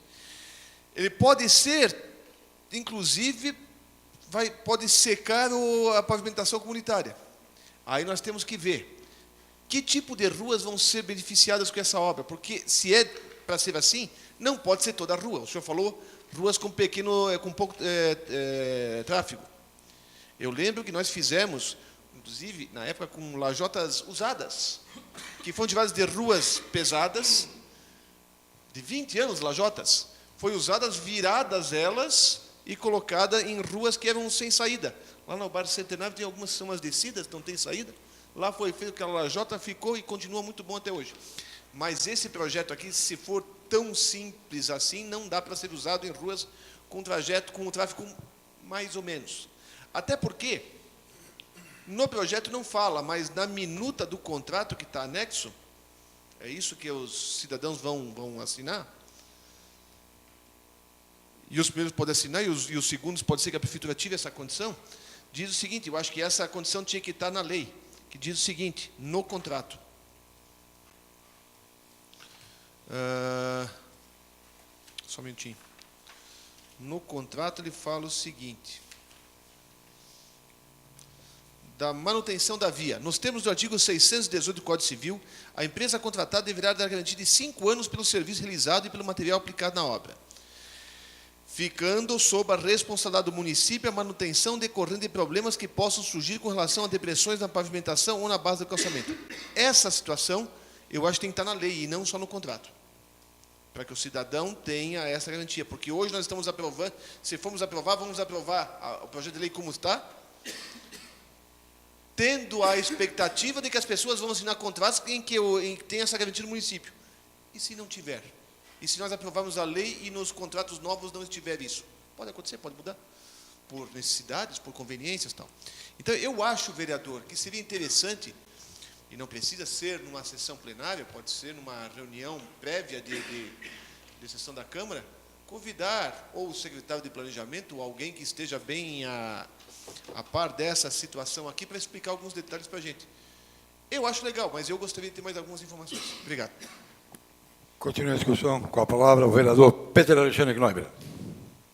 ele pode ser, inclusive, pode secar a pavimentação comunitária. Aí nós temos que ver que tipo de ruas vão ser beneficiadas com essa obra, porque se é para ser assim, não pode ser toda a rua. O senhor falou ruas com pouco tráfego. Eu lembro que nós fizemos, inclusive, na época, com lajotas usadas, que foram tiradas de ruas pesadas, de 20 anos, lajotas, foi usadas, viradas elas, e colocada em ruas que eram sem saída. Lá no bairro Centenário tem algumas que são as descidas, não tem saída. Lá foi feito aquela lajota, ficou e continua muito bom até hoje. Mas esse projeto aqui, se for tão simples assim, não dá para ser usado em ruas com o tráfego mais ou menos. Até porque, no projeto não fala, mas na minuta do contrato que está anexo, é isso que os cidadãos vão assinar, e os primeiros podem assinar, e os segundos pode ser que a prefeitura tire essa condição, diz o seguinte, eu acho que essa condição tinha que estar na lei, que diz o seguinte, no contrato. Só um minutinho. No contrato ele fala o seguinte, da manutenção da via. Nos termos do artigo 618 do Código Civil, a empresa contratada deverá dar garantia de 5 anos pelo serviço realizado e pelo material aplicado na obra, ficando sob a responsabilidade do município a manutenção decorrente de problemas que possam surgir com relação a depressões na pavimentação ou na base do calçamento. Essa situação, eu acho que tem que estar na lei e não só no contrato, para que o cidadão tenha essa garantia. Porque hoje nós estamos aprovando, se formos aprovar, vamos aprovar o projeto de lei como está, tendo a expectativa de que as pessoas vão assinar contratos em que tem essa garantia no município. E se não tiver? E se nós aprovarmos a lei e nos contratos novos não estiver isso? Pode acontecer, pode mudar. Por necessidades, por conveniências e tal. Então, eu acho, vereador, que seria interessante, e não precisa ser numa sessão plenária, pode ser numa reunião prévia de sessão da Câmara, convidar ou o secretário de Planejamento ou alguém que esteja bem a par dessa situação aqui para explicar alguns detalhes para a gente. Eu acho legal, mas eu gostaria de ter mais algumas informações. Obrigado. Continua a discussão. Com a palavra o vereador Peter Alexandre Knoiber.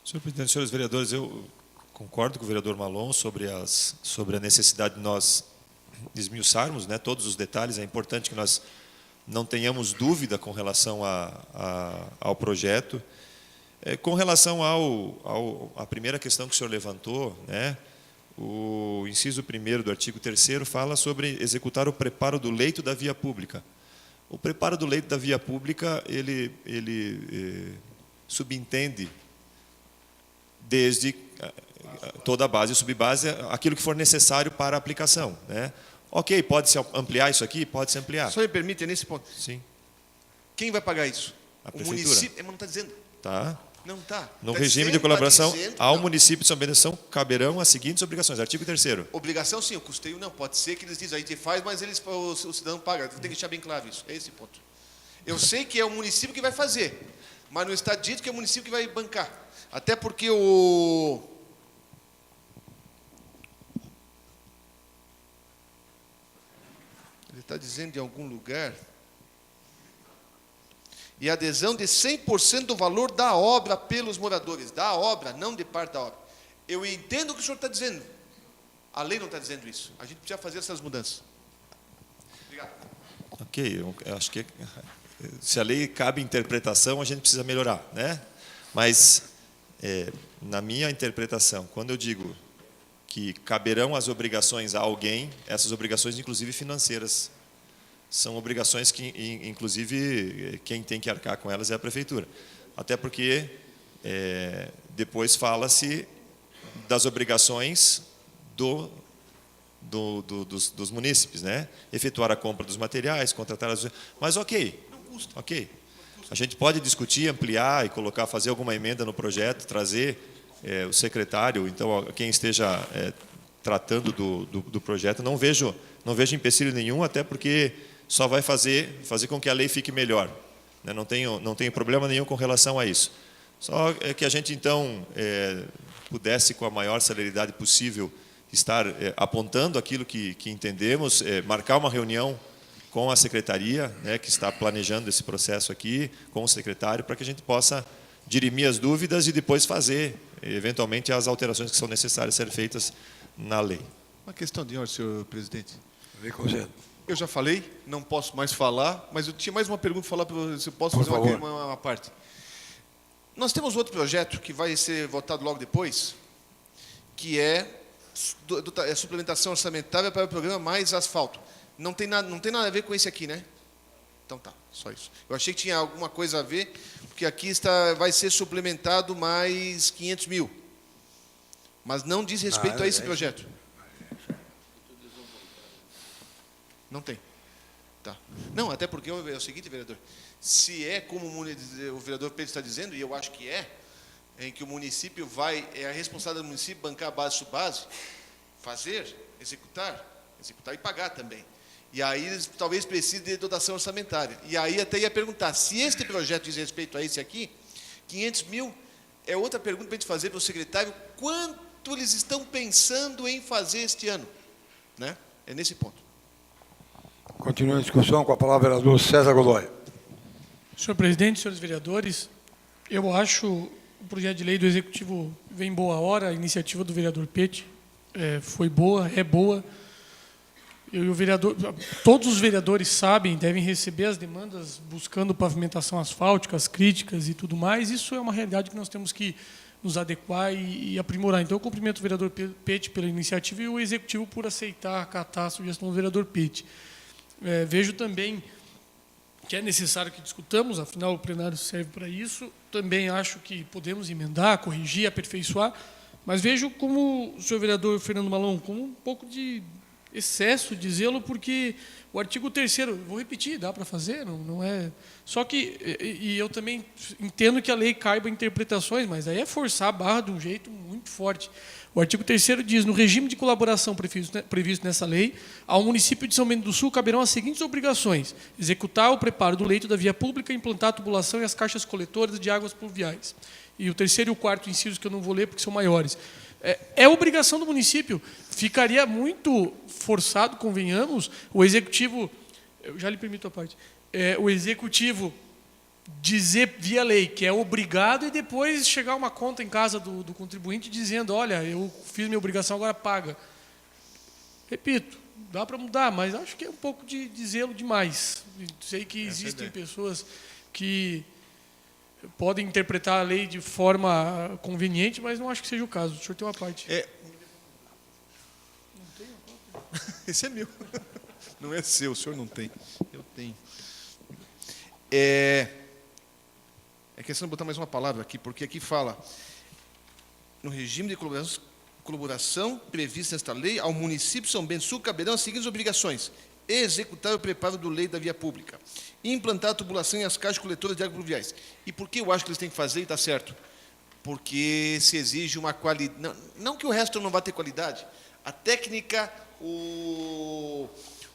Senhor presidente, senhores vereadores, eu concordo com o vereador Malon sobre a necessidade de nós esmiuçarmos, né, todos os detalhes. É importante que nós não tenhamos dúvida com relação ao projeto. Com relação à primeira questão que o senhor levantou, né, o inciso 1º do artigo 3º fala sobre executar o preparo do leito da via pública. O preparo do leito da via pública, ele subentende desde toda a base e subbase aquilo que for necessário para a aplicação, né? Ok, pode-se ampliar isso aqui? Pode-se ampliar. Só me permite, nesse ponto. Sim. Quem vai pagar isso? A o prefeitura. município? Não está dizendo. Tá. Não está. No Tá regime de dizendo, colaboração, tá dizendo, ao não. município de São Bento caberão as seguintes obrigações. Artigo 3º. Obrigação, sim. O custeio, não. Pode ser que eles dizem, a gente faz, mas o cidadão paga. Tem que deixar bem claro isso. É esse ponto. Eu sei que é o município que vai fazer, mas não está dito que é o município que vai bancar. Até porque ele está dizendo em algum lugar, e adesão de 100% do valor da obra pelos moradores. Da obra, não de parte da obra. Eu entendo o que o senhor está dizendo. A lei não está dizendo isso. A gente precisa fazer essas mudanças. Obrigado. Ok, eu acho que se a lei cabe interpretação, a gente precisa melhorar, né? Mas, na minha interpretação, quando eu digo que caberão as obrigações a alguém, essas obrigações, inclusive financeiras, são obrigações que, inclusive, quem tem que arcar com elas é a prefeitura. Até porque depois fala-se das obrigações dos munícipes, né? Efetuar a compra dos materiais, contratar as... Mas ok, ok. A gente pode discutir, ampliar e fazer alguma emenda no projeto, trazer o secretário, então quem esteja tratando do projeto. Não vejo empecilho nenhum, até porque só vai fazer com que a lei fique melhor, né? Não tenho problema nenhum com relação a isso. Só que a gente, então, pudesse, com a maior celeridade possível, estar apontando aquilo que entendemos, marcar uma reunião com a secretaria, né, que está planejando esse processo aqui, com o secretário, para que a gente possa dirimir as dúvidas e depois fazer, eventualmente, as alterações que são necessárias ser feitas na lei. Uma questão de ordem, senhor presidente. Vem com você. Eu já falei, não posso mais falar, mas eu tinha mais uma pergunta para falar para você. Posso Por fazer favor. uma parte? Nós temos outro projeto que vai ser votado logo depois, que é suplementação orçamentária para o programa Mais Asfalto. Não tem nada a ver com esse aqui, né? Então tá, só isso. Eu achei que tinha alguma coisa a ver, porque aqui vai ser suplementado mais 500 mil. Mas não diz respeito a esse projeto. Não tem. Tá. Não, até porque é o seguinte, vereador. Se é como o vereador Pedro está dizendo, e eu acho que em que o município é a responsabilidade do município bancar a base sub-base, fazer, executar e pagar também. E aí eles talvez precisem de dotação orçamentária. E aí até ia perguntar, se este projeto diz respeito a esse aqui, 500 mil é outra pergunta para a gente fazer para o secretário, quanto eles estão pensando em fazer este ano, né? É nesse ponto. Continua a discussão. Com a palavra o vereador César Godoy. Senhor presidente, senhores vereadores, eu acho o projeto de lei do Executivo vem em boa hora, a iniciativa do vereador Pete foi boa, é boa, eu e o vereador, todos os vereadores sabem, devem receber as demandas buscando pavimentação asfáltica, as críticas e tudo mais. Isso é uma realidade que nós temos que nos adequar e aprimorar. Então, eu cumprimento o vereador Pete pela iniciativa e o executivo por aceitar, acatar a sugestão do vereador Pete. Vejo também que é necessário que discutamos, afinal o plenário serve para isso. Também acho que podemos emendar, corrigir, aperfeiçoar, mas vejo como o senhor vereador Fernando Malon, como um pouco de excesso de zelo, porque o artigo 3º, vou repetir, dá para fazer, não é... Só que, e eu também entendo que a lei caiba interpretações, mas aí é forçar a barra de um jeito muito forte. O artigo 3º diz, no regime de colaboração previsto nessa lei, ao município de São Bento do Sul caberão as seguintes obrigações: executar o preparo do leito da via pública, implantar a tubulação e as caixas coletoras de águas pluviais. E o 3º e o 4º incisos, que eu não vou ler porque são maiores. É obrigação do município. Ficaria muito forçado, convenhamos, o executivo, eu já lhe permito a parte, o executivo dizer via lei que é obrigado e depois chegar uma conta em casa do contribuinte dizendo, olha, eu fiz minha obrigação, agora paga. Repito, dá para mudar, mas acho que é um pouco de zelo demais. Sei que existem pessoas que podem interpretar a lei de forma conveniente, mas não acho que seja o caso. O senhor tem uma parte. Não tem uma cópia? Esse é meu. Não é seu, o senhor não tem. Eu tenho. É questão de botar mais uma palavra aqui, porque aqui fala, no regime de colaboração previsto nesta lei, ao município de São Bento do Sul caberão as seguintes obrigações: executar o preparo do leito da via pública, implantar a tubulação e as caixas coletoras de águas pluviais. E por que eu acho que eles têm que fazer e está certo? Porque se exige uma qualidade... Não que o resto não vá ter qualidade. A técnica,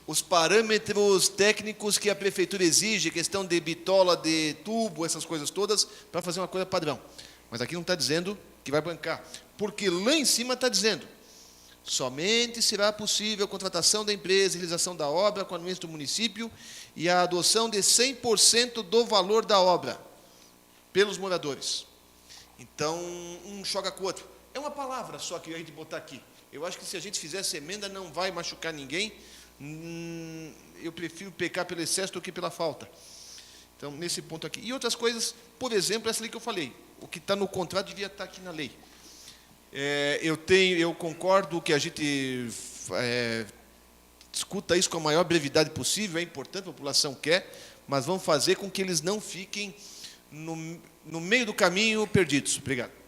os parâmetros técnicos que a prefeitura exige, questão de bitola, de tubo, essas coisas todas, para fazer uma coisa padrão. Mas aqui não está dizendo que vai bancar. Porque lá em cima está dizendo: somente será possível a contratação da empresa, a realização da obra com a anuência do município e a adoção de 100% do valor da obra pelos moradores. Então, um choca com o outro. É uma palavra só que a gente botar aqui. Eu acho que se a gente fizer essa emenda não vai machucar ninguém. Eu prefiro pecar pelo excesso do que pela falta. Então, nesse ponto aqui. E outras coisas, por exemplo, essa lei que eu falei. O que está no contrato devia estar aqui na lei. Eu concordo que a gente discuta isso com a maior brevidade possível, é importante, a população quer, mas vamos fazer com que eles não fiquem no meio do caminho perdidos. Obrigado.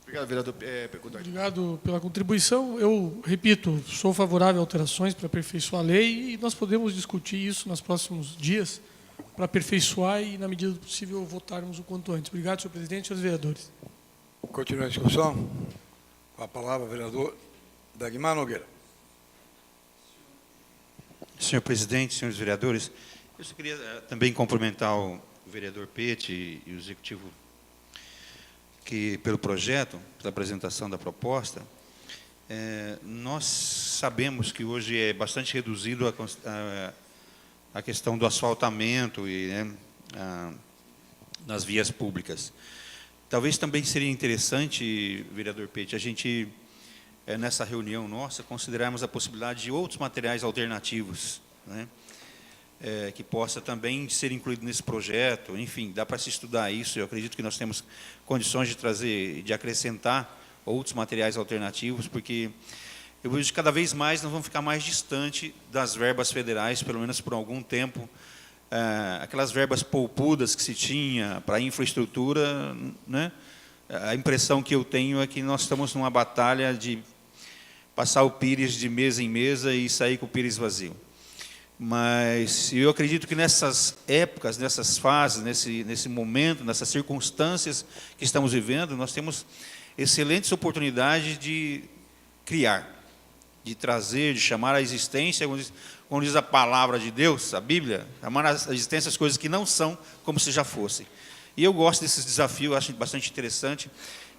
Obrigado, vereador Pecudói. Obrigado pela contribuição. Eu, repito, sou favorável a alterações para aperfeiçoar a lei e nós podemos discutir isso nos próximos dias para aperfeiçoar e, na medida do possível, votarmos o quanto antes. Obrigado, senhor presidente e senhores vereadores. Continua a discussão. Com a palavra, o vereador Dagmar Nogueira. Senhor presidente, senhores vereadores, eu só queria também cumprimentar o vereador Pete e o executivo pelo projeto, pela apresentação da proposta. Nós sabemos que hoje é bastante reduzido a questão do asfaltamento nas vias públicas. Talvez também seria interessante, vereador Pete, a gente, nessa reunião nossa, considerarmos a possibilidade de outros materiais alternativos, né, que possa também ser incluído nesse projeto. Enfim, dá para se estudar isso. Eu acredito que nós temos condições de trazer, de acrescentar outros materiais alternativos, porque eu vejo que cada vez mais nós vamos ficar mais distante das verbas federais, pelo menos por algum tempo. Aquelas verbas poupudas que se tinha para a infraestrutura, né? A impressão que eu tenho é que nós estamos numa batalha de passar o pires de mesa em mesa e sair com o pires vazio. Mas eu acredito que nessas épocas, nessas fases, nesse momento, nessas circunstâncias que estamos vivendo, nós temos excelentes oportunidades de criar, de trazer, de chamar à existência, como diz a palavra de Deus, a Bíblia, chamar à existência as coisas que não são como se já fossem. E eu gosto desses desafios, acho bastante interessante.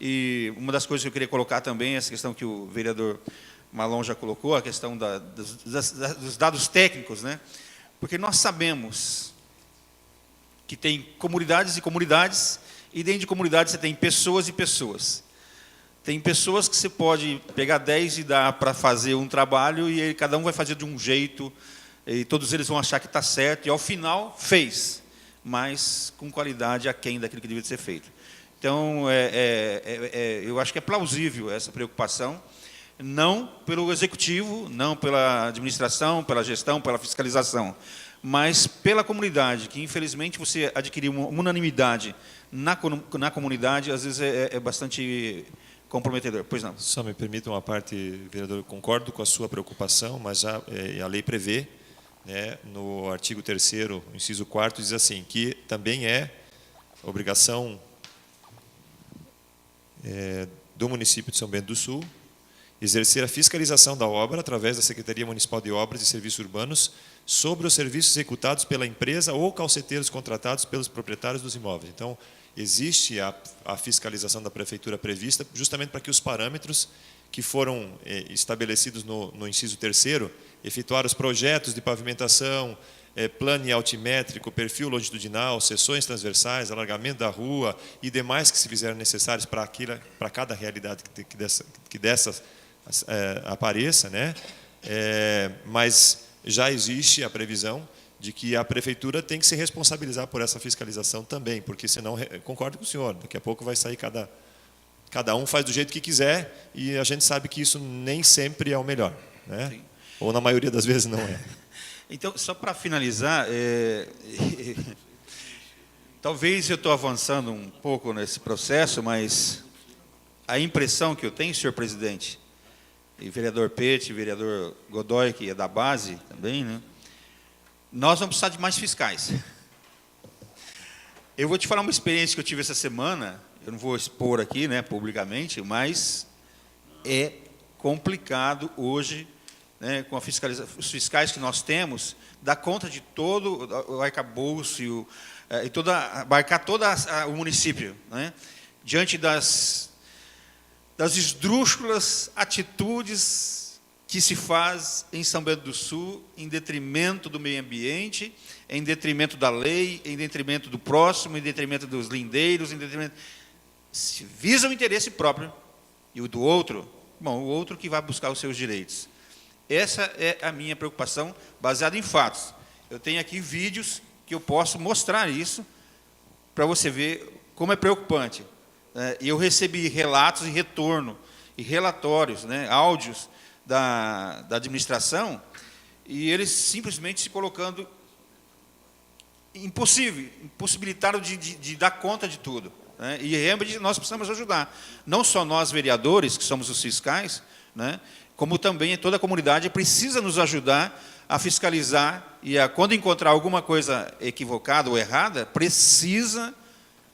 E uma das coisas que eu queria colocar também é essa questão que o vereador Malon já colocou, a questão dos dados técnicos, né? Porque nós sabemos que tem comunidades e comunidades, e dentro de comunidades você tem pessoas e pessoas. Tem pessoas que você pode pegar 10 e dar para fazer um trabalho e aí cada um vai fazer de um jeito e todos eles vão achar que está certo e ao final fez, mas com qualidade aquém daquilo que devia ser feito. Então, eu acho que é plausível essa preocupação, não pelo executivo, não pela administração, pela gestão, pela fiscalização, mas pela comunidade, que infelizmente você adquirir uma unanimidade na comunidade, às vezes é bastante comprometedor. Pois não. Só me permita uma parte, vereador, eu concordo com a sua preocupação, mas a lei prevê, né, no artigo 3º, inciso 4º, diz assim, que também é obrigação do município de São Bento do Sul exercer a fiscalização da obra através da Secretaria Municipal de Obras e Serviços Urbanos sobre os serviços executados pela empresa ou calceteiros contratados pelos proprietários dos imóveis. Então, existe a fiscalização da prefeitura prevista justamente para que os parâmetros que foram estabelecidos no inciso 3º, efetuar os projetos de pavimentação, plano altimétrico, perfil longitudinal, seções transversais, alargamento da rua e demais que se fizerem necessários para cada realidade que dessas apareça, né? Mas já existe a previsão de que a prefeitura tem que se responsabilizar por essa fiscalização também, porque senão, concordo com o senhor, daqui a pouco vai sair cada um faz do jeito que quiser e a gente sabe que isso nem sempre é o melhor, né? Sim. Ou na maioria das vezes não é. Então, só para finalizar, talvez eu estou avançando um pouco nesse processo, mas a impressão que eu tenho, senhor presidente, e vereador Pete, vereador Godoy, que é da base também, né? Nós vamos precisar de mais fiscais. Eu vou te falar uma experiência que eu tive essa semana, eu não vou expor aqui, né, publicamente, mas é complicado hoje, né, com a fiscalização, os fiscais que nós temos, dar conta de todo o arcabouço e abarcar todo o município, né, diante das esdrúxulas atitudes que se faz em São Bento do Sul, em detrimento do meio ambiente, em detrimento da lei, em detrimento do próximo, em detrimento dos lindeiros, em detrimento... Se visa o interesse próprio e o do outro, bom, o outro que vai buscar os seus direitos. Essa é a minha preocupação, baseada em fatos. Eu tenho aqui vídeos que eu posso mostrar isso, para você ver como é preocupante. E eu recebi relatos e retorno, e relatórios, né, áudios da administração, e eles simplesmente se colocando impossibilitaram de dar conta de tudo, né? E realmente nós precisamos ajudar. Não só nós, vereadores, que somos os fiscais, né, como também toda a comunidade precisa nos ajudar a fiscalizar e quando encontrar alguma coisa equivocada ou errada, precisa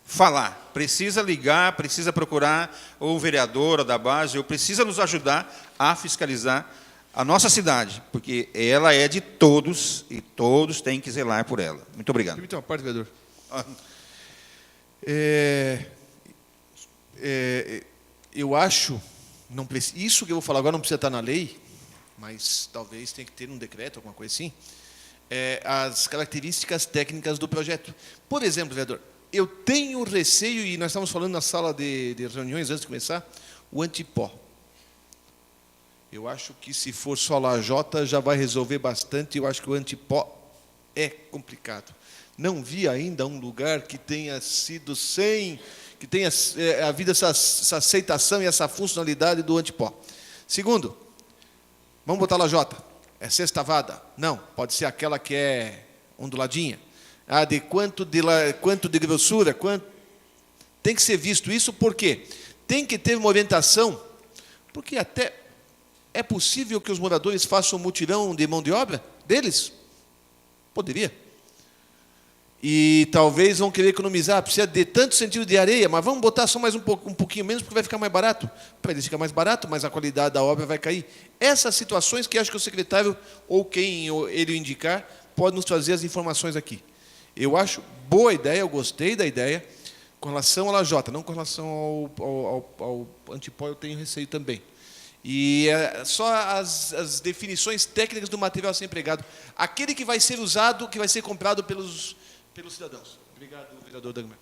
falar, precisa ligar, precisa procurar ou o vereador ou da base, ou precisa nos ajudar a fiscalizar a nossa cidade, porque ela é de todos e todos têm que zelar por ela. Muito obrigado. Permita uma parte, vereador. Eu acho, isso que eu vou falar agora não precisa estar na lei, mas talvez tenha que ter um decreto, alguma coisa assim, as características técnicas do projeto. Por exemplo, vereador, eu tenho receio, e nós estávamos falando na sala de reuniões antes de começar, o antipó. Eu acho que se for só lajota já vai resolver bastante, eu acho que o antipó é complicado. Não vi ainda um lugar que tenha sido que tenha havido essa aceitação e essa funcionalidade do antipó. Segundo, vamos botar lajota. É sextavada? Não, pode ser aquela que é onduladinha. De quanto de grossura, tem que ser visto isso, por quê? Tem que ter uma orientação, porque até é possível que os moradores façam um mutirão de mão de obra deles? Poderia. E talvez vão querer economizar, precisa de tanto centímetro de areia, mas vamos botar só mais um pouquinho menos, porque vai ficar mais barato. Para eles fica mais barato, mas a qualidade da obra vai cair. Essas situações que acho que o secretário, ou quem ele indicar, pode nos trazer as informações aqui. Eu acho boa ideia, eu gostei da ideia, com relação à lajota, não com relação ao antipó, eu tenho receio também. E só as definições técnicas do material a ser empregado. Aquele que vai ser usado, que vai ser comprado pelos cidadãos. Obrigado, vereador Dagmar.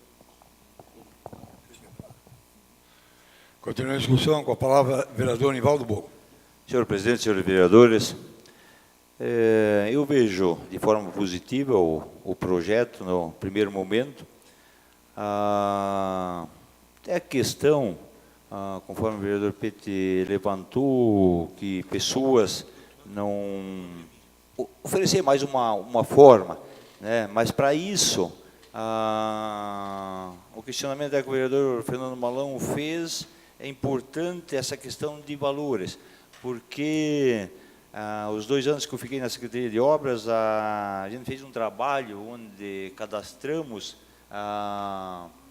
Continua a discussão, com a palavra, vereador Nivaldo Bogo. Senhor presidente, senhores vereadores, eu vejo de forma positiva o projeto no primeiro momento. Até a questão, conforme o vereador Pete levantou, que pessoas não oferecer mais uma forma, né? Mas para isso, o questionamento que o vereador Fernando Malão fez, é importante essa questão de valores, porque os 2 anos que eu fiquei na Secretaria de Obras, a gente fez um trabalho onde cadastramos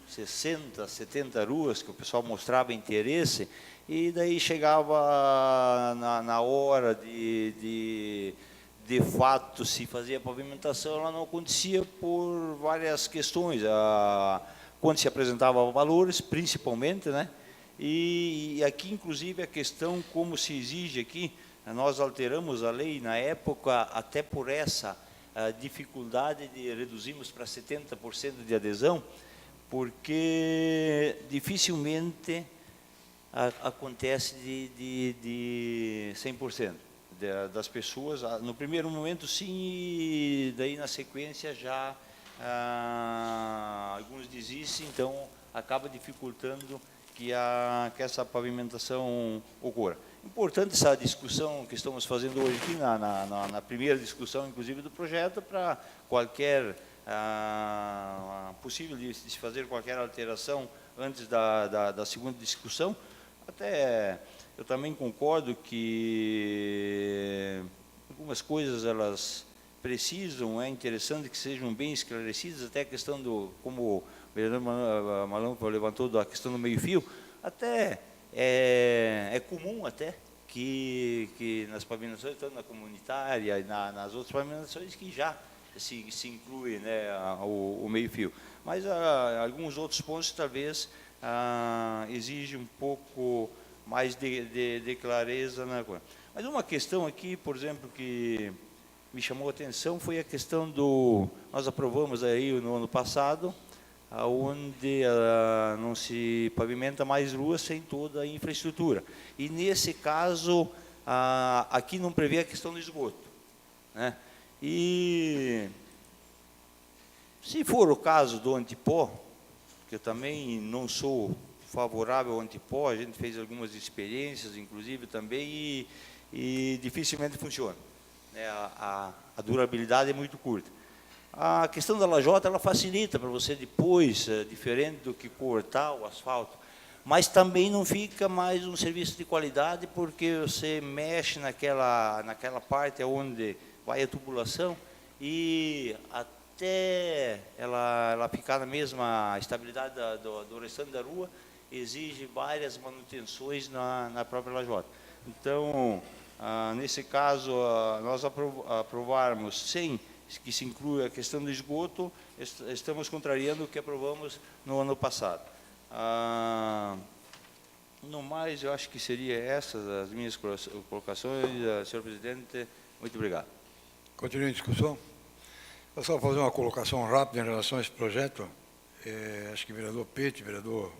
60, 70 ruas, que o pessoal mostrava interesse, e daí chegava na hora de fato se fazia a pavimentação, ela não acontecia por várias questões. Quando se apresentava valores, principalmente, né? E aqui, inclusive, a questão, como se exige aqui, nós alteramos a lei na época, até por essa dificuldade de reduzirmos para 70% de adesão, porque dificilmente acontece de 100% das pessoas. No primeiro momento, sim, e daí na sequência já alguns desistem, então acaba dificultando que essa pavimentação ocorra. Importante essa discussão que estamos fazendo hoje aqui, na primeira discussão, inclusive, do projeto, para qualquer possível de se fazer qualquer alteração antes da segunda discussão. Até eu também concordo que algumas coisas elas precisam, é interessante que sejam bem esclarecidas, até a questão como o vereador Malão levantou, da questão do meio-fio, até é comum até que nas pavimentações, tanto na comunitária e nas outras pavimentações, que já se inclui, né, o meio-fio. Mas alguns outros pontos talvez exigem um pouco mais de clareza na coisa. Mas uma questão aqui, por exemplo, que me chamou a atenção foi a questão nós aprovamos aí no ano passado, onde não se pavimenta mais ruas sem toda a infraestrutura. E nesse caso, aqui não prevê a questão do esgoto, né? E se for o caso do antipó, que eu também não sou favorável ao antipó, a gente fez algumas experiências, inclusive, também, e dificilmente funciona, né? A durabilidade é muito curta. A questão da lajota, ela facilita para você depois, diferente do que cortar o asfalto, mas também não fica mais um serviço de qualidade, porque você mexe naquela parte onde vai a tubulação, e até ela ficar na mesma estabilidade do restante da rua, exige várias manutenções na própria lajota. Então, nesse caso, nós aprovarmos sem que se inclua a questão do esgoto, estamos contrariando o que aprovamos no ano passado. No mais, eu acho que seria essas as minhas colocações, senhor presidente. Muito obrigado. Continua a discussão. Eu só vou fazer uma colocação rápida em relação a esse projeto. Acho que o vereador Pete, vereador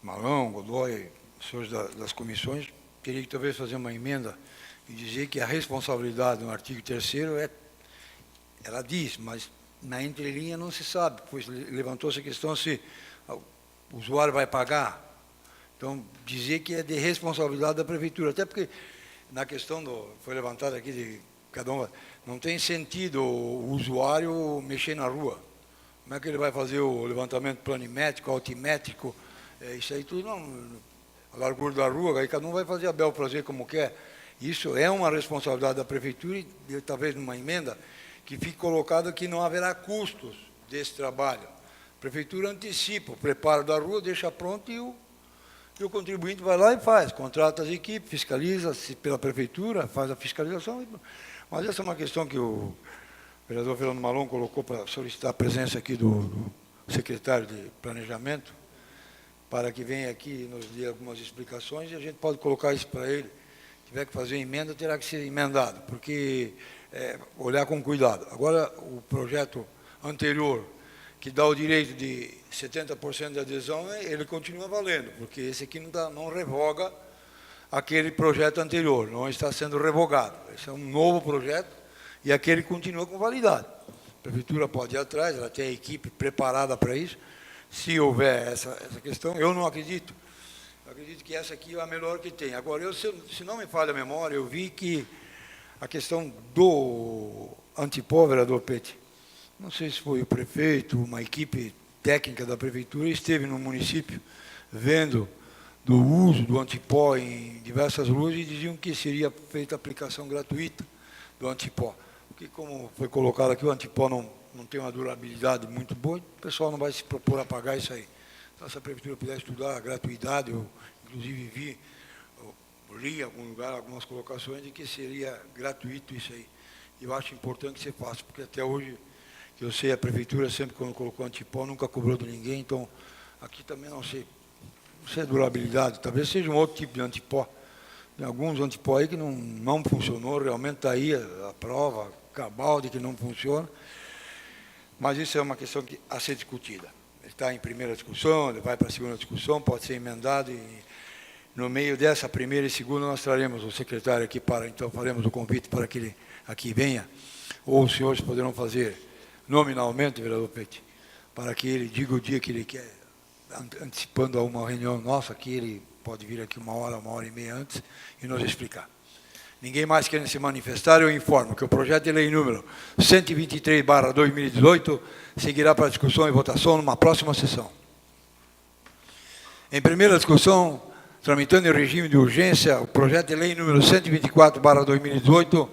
Malão, Godoy, os senhores das comissões, teria que talvez fazer uma emenda e dizer que a responsabilidade no artigo 3º ela diz, mas na entrelinha não se sabe, pois levantou-se a questão se o usuário vai pagar. Então, dizer que é de responsabilidade da prefeitura, até porque na questão foi levantada aqui de cada um, não tem sentido o usuário mexer na rua. Como é que ele vai fazer o levantamento planimétrico, altimétrico, isso aí tudo, não, a largura da rua, aí cada um vai fazer a bel prazer como quer. Isso é uma responsabilidade da prefeitura e talvez numa emenda que fique colocado que não haverá custos desse trabalho. A prefeitura antecipa o preparo da rua, deixa pronto e o contribuinte vai lá e faz, contrata as equipes, fiscaliza pela prefeitura, faz a fiscalização. Mas essa é uma questão que o vereador Fernando Malão colocou para solicitar a presença aqui do secretário de Planejamento, para que venha aqui e nos dê algumas explicações, e a gente pode colocar isso para ele. Se tiver que fazer emenda, terá que ser emendado, porque olhar com cuidado. Agora, o projeto anterior, que dá o direito de 70% de adesão, ele continua valendo, porque esse aqui não revoga aquele projeto anterior, não está sendo revogado. Esse é um novo projeto e aquele continua com validade. A Prefeitura pode ir atrás, ela tem a equipe preparada para isso. Se houver essa questão, eu não acredito. Eu acredito que essa aqui é a melhor que tem. Agora, se não me falha a memória, eu vi que a questão do antipó, vereador Pete, não sei se foi o prefeito, uma equipe técnica da Prefeitura, esteve no município vendo do uso do antipó em diversas ruas e diziam que seria feita a aplicação gratuita do antipó. Porque, como foi colocado aqui, o antipó não tem uma durabilidade muito boa, o pessoal não vai se propor a pagar isso aí. Então, se a Prefeitura puder estudar a gratuidade, eu, inclusive, li em algum lugar algumas colocações de que seria gratuito isso aí. Eu acho importante que você faça, porque até hoje, que eu sei, a Prefeitura, sempre quando colocou antipó, nunca cobrou de ninguém, então, aqui também não sei a durabilidade, talvez seja um outro tipo de antipó. Tem alguns antipó aí que não funcionou, realmente está aí a prova cabal de que não funciona, mas isso é uma questão a ser discutida. Ele está em primeira discussão, ele vai para a segunda discussão, pode ser emendado, e no meio dessa primeira e segunda nós traremos o secretário aqui então faremos o convite para que ele aqui venha, ou os senhores poderão fazer nominalmente, vereador Pete, para que ele diga o dia que ele quer, antecipando a uma reunião nossa, que ele pode vir aqui uma hora e meia antes e nos explicar. Ninguém mais querendo se manifestar, eu informo que o projeto de lei número 123/2018 seguirá para discussão e votação numa próxima sessão. Em primeira discussão, tramitando em regime de urgência, o projeto de lei número 124/2018,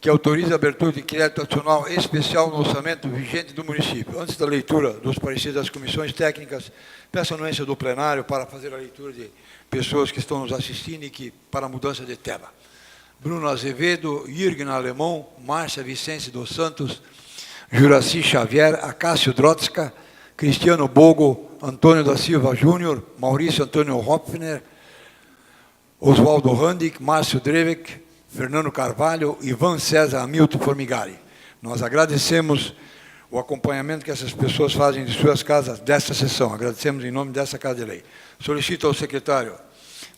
que autoriza a abertura de crédito adicional especial no orçamento vigente do município. Antes da leitura dos pareceres das comissões técnicas, peço a anuência do plenário para fazer a leitura de pessoas que estão nos assistindo e que para a mudança de tema. Bruno Azevedo, Jürgen Alemão, Márcia Vicente dos Santos, Juraci Xavier, Acácio Drotska, Cristiano Bogo, Antônio da Silva Júnior, Maurício Antônio Hopfner, Oswaldo Randick, Márcio Drevek, Fernando Carvalho, Ivan César Hamilton Formigari. Nós agradecemos o acompanhamento que essas pessoas fazem de suas casas desta sessão. Agradecemos em nome dessa Casa de Lei. Solicito ao secretário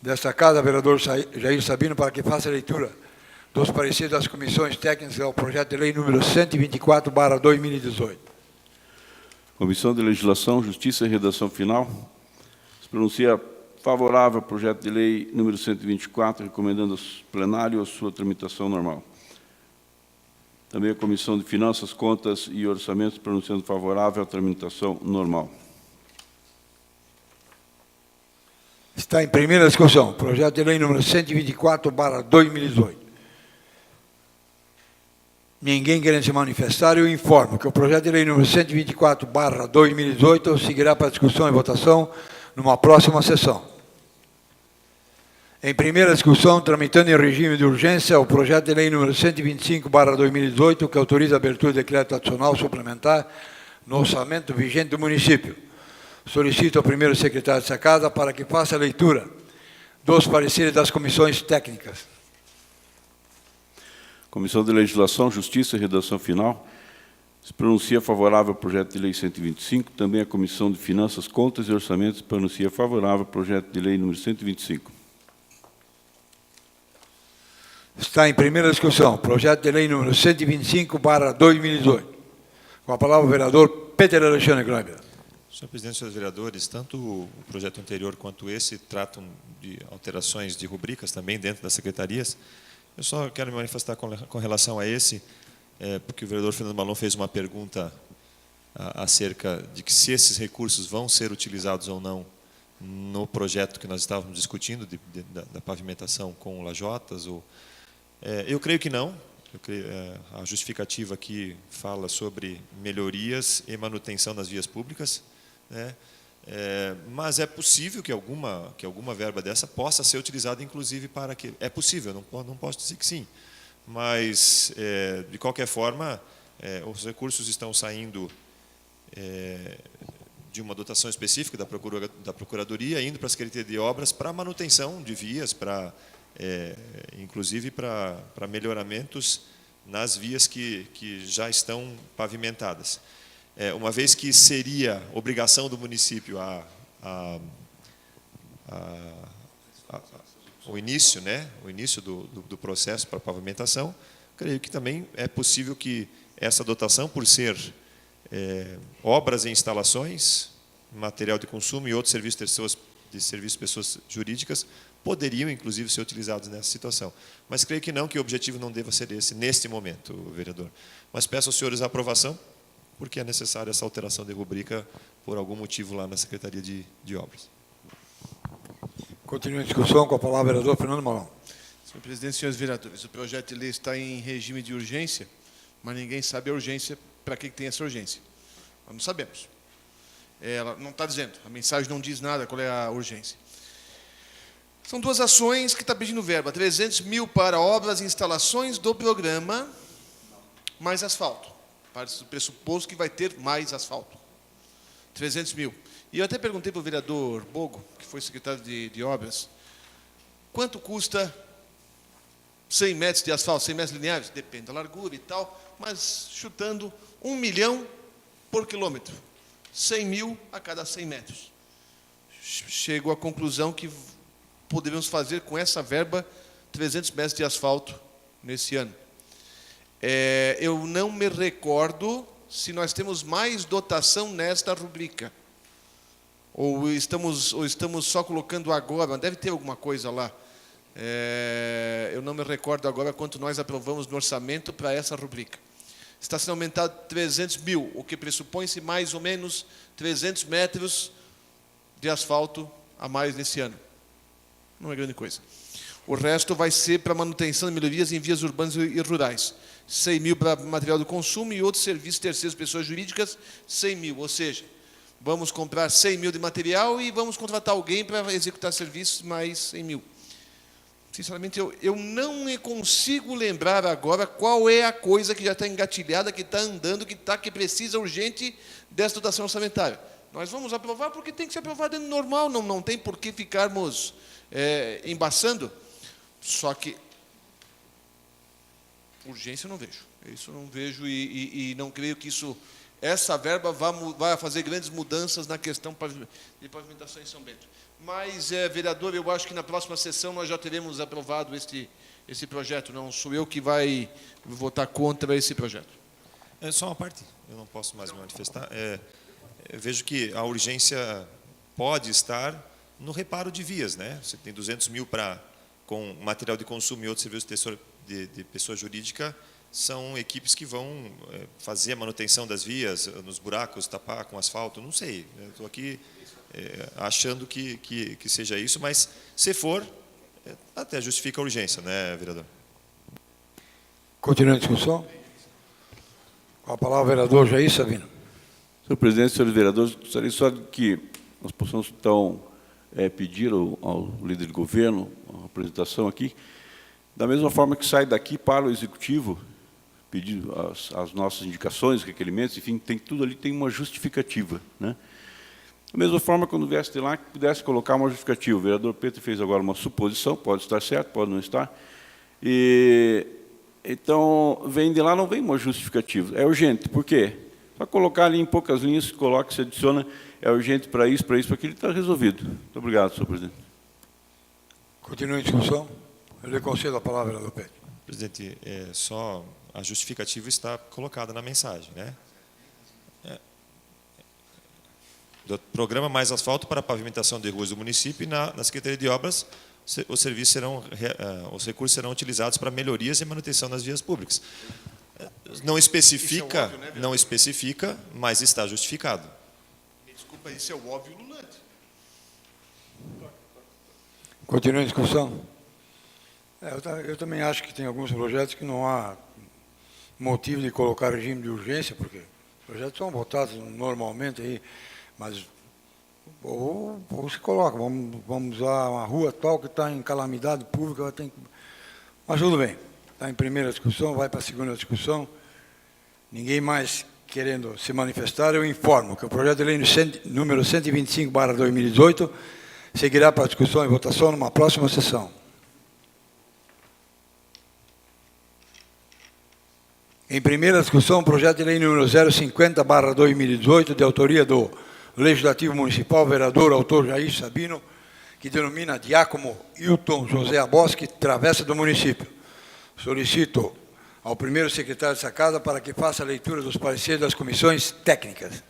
desta Casa, vereador Jair Sabino, para que faça a leitura dos pareceres das comissões técnicas ao projeto de lei número 124/2018. Comissão de Legislação, Justiça e Redação Final. Se pronuncia favorável ao projeto de lei número 124, recomendando ao plenário a sua tramitação normal. Também a Comissão de Finanças, Contas e Orçamentos, pronunciando favorável à tramitação normal. Está em primeira discussão, projeto de lei número 124/2018. Ninguém querendo se manifestar, eu informo que o projeto de lei número 124/2018 seguirá para discussão e votação numa próxima sessão. Em primeira discussão, tramitando em regime de urgência, o projeto de lei número 125/2018, que autoriza a abertura de crédito adicional suplementar no orçamento vigente do município. Solicito ao primeiro secretário dessa Casa para que faça a leitura dos pareceres das comissões técnicas. Comissão de Legislação, Justiça e Redação Final. Se pronuncia favorável ao projeto de lei 125. Também a Comissão de Finanças, Contas e Orçamentos pronuncia favorável ao projeto de lei número 125. Está em primeira discussão, projeto de lei número 125/2018. Com a palavra o vereador Peter Alexandre Greiber. Senhor presidente, senhores vereadores, tanto o projeto anterior quanto esse tratam de alterações de rubricas também dentro das secretarias. Eu só quero me manifestar com relação a esse, porque o vereador Fernando Malon fez uma pergunta acerca de que se esses recursos vão ser utilizados ou não no projeto que nós estávamos discutindo, da pavimentação com lajotas. Eu creio que não. A justificativa aqui fala sobre melhorias e manutenção das vias públicas, né? Mas é possível que alguma verba dessa possa ser utilizada, inclusive, para que... É possível, não posso dizer que sim. Mas, de qualquer forma, os recursos estão saindo de uma dotação específica da Procuradoria, indo para a Secretaria de Obras para manutenção de vias, inclusive para melhoramentos nas vias que já estão pavimentadas. uma vez que seria obrigação do município o início, né, o início do processo para pavimentação, creio que também é possível que essa dotação, por ser obras e instalações, material de consumo e outros serviços de pessoas jurídicas, poderiam, inclusive, ser utilizados nessa situação. Mas creio que não, que o objetivo não deva ser esse neste momento, vereador. Mas peço aos senhores a aprovação, porque é necessária essa alteração de rubrica por algum motivo lá na Secretaria de Obras. Continua a discussão com a palavra o vereador Fernando Malão. Senhor presidente, senhores vereadores, o projeto de lei está em regime de urgência, mas ninguém sabe a urgência, para que tem essa urgência. Nós não sabemos. Ela não está dizendo, a mensagem não diz nada qual é a urgência. São duas ações que está pedindo verba, 300 mil para obras e instalações do programa, mais asfalto. Parte do pressuposto que vai ter mais asfalto. 300 mil. E eu até perguntei para o vereador Bogo, que foi secretário de obras, quanto custa 100 metros de asfalto, 100 metros lineares? Depende da largura e tal, mas chutando 1 milhão por quilômetro. 100 mil a cada 100 metros. Chego à conclusão que poderíamos fazer com essa verba 300 metros de asfalto nesse ano. Eu não me recordo se nós temos mais dotação nesta rubrica. Ou estamos só colocando agora, deve ter alguma coisa lá. Eu não me recordo agora quanto nós aprovamos no orçamento para essa rubrica. Está sendo aumentado 300 mil, o que pressupõe-se mais ou menos 300 metros de asfalto a mais nesse ano. Não é grande coisa. O resto vai ser para manutenção de melhorias em vias urbanas e rurais. 100 mil para material do consumo e outros serviços terceiros, pessoas jurídicas, 100 mil. Ou seja, vamos comprar 100 mil de material e vamos contratar alguém para executar serviços mais 100 mil. Sinceramente, eu não consigo lembrar agora qual é a coisa que já está engatilhada, que está andando, que precisa urgente dessa dotação orçamentária. Nós vamos aprovar porque tem que ser aprovado dentro do normal, não tem por que ficarmos embaçando. Só que urgência eu não vejo. Isso eu não vejo e não creio que essa verba vai fazer grandes mudanças na questão de pavimentação em São Bento. Mas, vereador, eu acho que na próxima sessão nós já teremos aprovado esse projeto. Não sou eu que vai votar contra esse projeto. É só uma parte, eu não posso mais me manifestar. Eu vejo que a urgência pode estar no reparo de vias, né? Você tem 200 mil com material de consumo e outros serviços de pessoa jurídica, são equipes que vão fazer a manutenção das vias, nos buracos, tapar com asfalto, não sei. Estou aqui achando que seja isso, mas se for, até justifica a urgência, né, vereador? Continua a discussão. Com a palavra o vereador Jair Sabino. Senhor presidente, senhores vereadores, gostaria só de que nós possamos então pedir ao líder de governo a apresentação aqui, da mesma forma que sai daqui para o executivo, pedir as nossas indicações, requerimentos, enfim, tudo ali tem uma justificativa, né? Da mesma forma, quando viesse de lá, que pudesse colocar uma justificativa. O vereador Pedro fez agora uma suposição, pode estar certo, pode não estar. Então, vem de lá, não vem uma justificativa. É urgente. Por quê? Só colocar ali em poucas linhas, coloca, se adiciona, é urgente para isso, para aquilo, está resolvido. Muito obrigado, senhor presidente. Continua a discussão. Eu lhe concedo a palavra, vereador Pedro. Presidente, só a justificativa está colocada na mensagem, né? Do programa Mais Asfalto para a pavimentação de ruas do município e na Secretaria de Obras, os recursos serão utilizados para melhorias e manutenção das vias públicas. Não especifica, óbvio, né, não especifica, mas está justificado. Desculpa, isso é o óbvio lulante. Continua a discussão. Eu também acho que tem alguns projetos que não há motivo de colocar regime de urgência, porque os projetos são votados normalmente aí, mas ou se coloca, vamos usar uma rua tal que está em calamidade pública, mas tudo bem. Está em primeira discussão, vai para a segunda discussão. Ninguém mais querendo se manifestar, eu informo que o projeto de lei número 125/2018 seguirá para discussão e votação numa próxima sessão. Em primeira discussão, projeto de lei número 050/2018, de autoria do Legislativo Municipal, vereador autor Jair Sabino, que denomina Diácono Hilton José Aboschi, travessa do município. Solicito ao primeiro secretário dessa casa para que faça a leitura dos pareceres das comissões técnicas.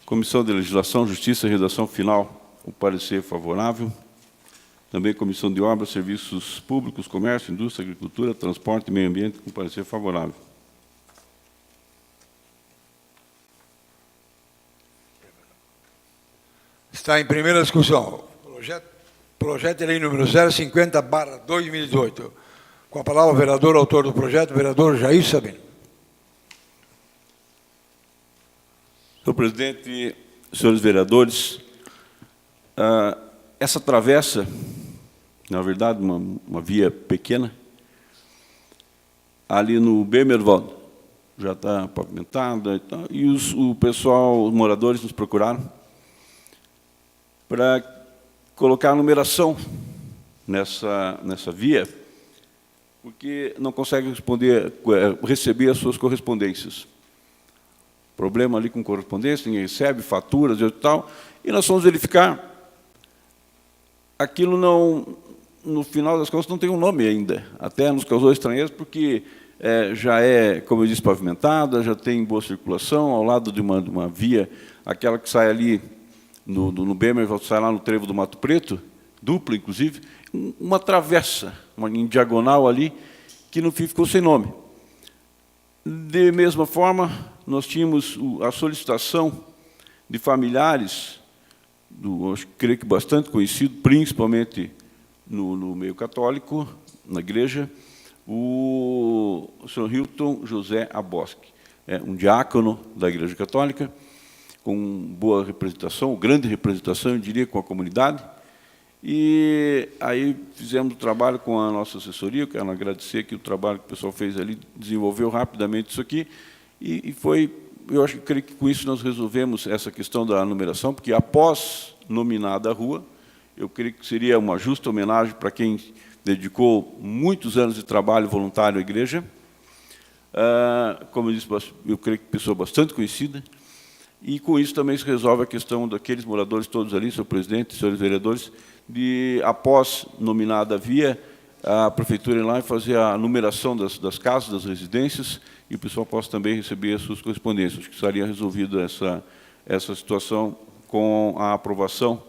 Comissão de Legislação, Justiça e Redação Final, o parecer favorável. Também Comissão de Obras, Serviços Públicos, Comércio, Indústria, Agricultura, Transporte e Meio Ambiente, com parecer favorável. Está em primeira discussão. Projeto de lei número 050/2018. Com a palavra o vereador autor do projeto, vereador Jair Sabino. Senhor presidente, senhores vereadores, essa travessa, na verdade, uma via pequena, ali no Bemerwald, já está pavimentada, e o pessoal, os moradores nos procuraram para colocar a numeração nessa via, porque não consegue receber as suas correspondências. Problema ali com correspondência, ninguém recebe, faturas e tal, e nós fomos verificar. Aquilo não, no final das contas, não tem um nome ainda. Até nos causou estranheza, porque já é, como eu disse, pavimentada, já tem boa circulação, ao lado de uma via, aquela que sai ali no Bemerwald, sai lá no trevo do Mato Preto, dupla, inclusive, uma travessa, em diagonal ali, que no fim ficou sem nome. De mesma forma, nós tínhamos a solicitação de familiares, creio que bastante conhecido, principalmente no meio católico, na igreja, o Sr. Hilton José Aboschi, um diácono da Igreja Católica, com boa representação, grande representação, eu diria, com a comunidade. E aí fizemos o trabalho com a nossa assessoria, eu quero agradecer que o trabalho que o pessoal fez ali, desenvolveu rapidamente isso aqui, e foi, creio que com isso nós resolvemos essa questão da numeração, porque após nominada a rua, eu creio que seria uma justa homenagem para quem dedicou muitos anos de trabalho voluntário à igreja. Como eu disse, eu creio que pessoa bastante conhecida, e com isso também se resolve a questão daqueles moradores todos ali, senhor presidente, senhores vereadores, de, após nominada a via, a prefeitura ir lá e fazer a numeração das casas, das residências, e o pessoal possa também receber as suas correspondências. Acho que estaria resolvida essa situação com a aprovação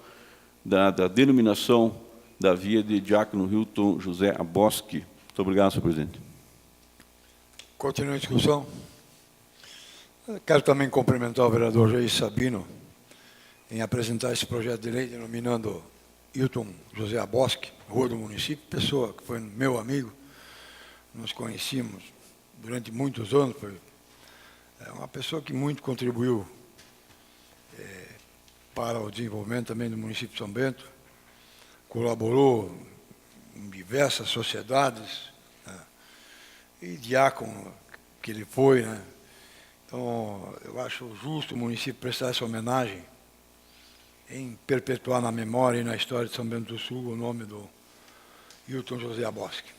da denominação da via de Diácono Hilton José Aboschi. Muito obrigado, senhor presidente. Continua a discussão. Quero também cumprimentar o vereador Jair Sabino em apresentar esse projeto de lei denominando Hilton José Aboschi, rua do município, pessoa que foi meu amigo, nos conhecíamos durante muitos anos, foi uma pessoa que muito contribuiu para o desenvolvimento também do município de São Bento, colaborou em diversas sociedades, né, e diácono que ele foi, né. Então, eu acho justo o município prestar essa homenagem em perpetuar na memória e na história de São Bento do Sul o nome do Hilton José Aboschi.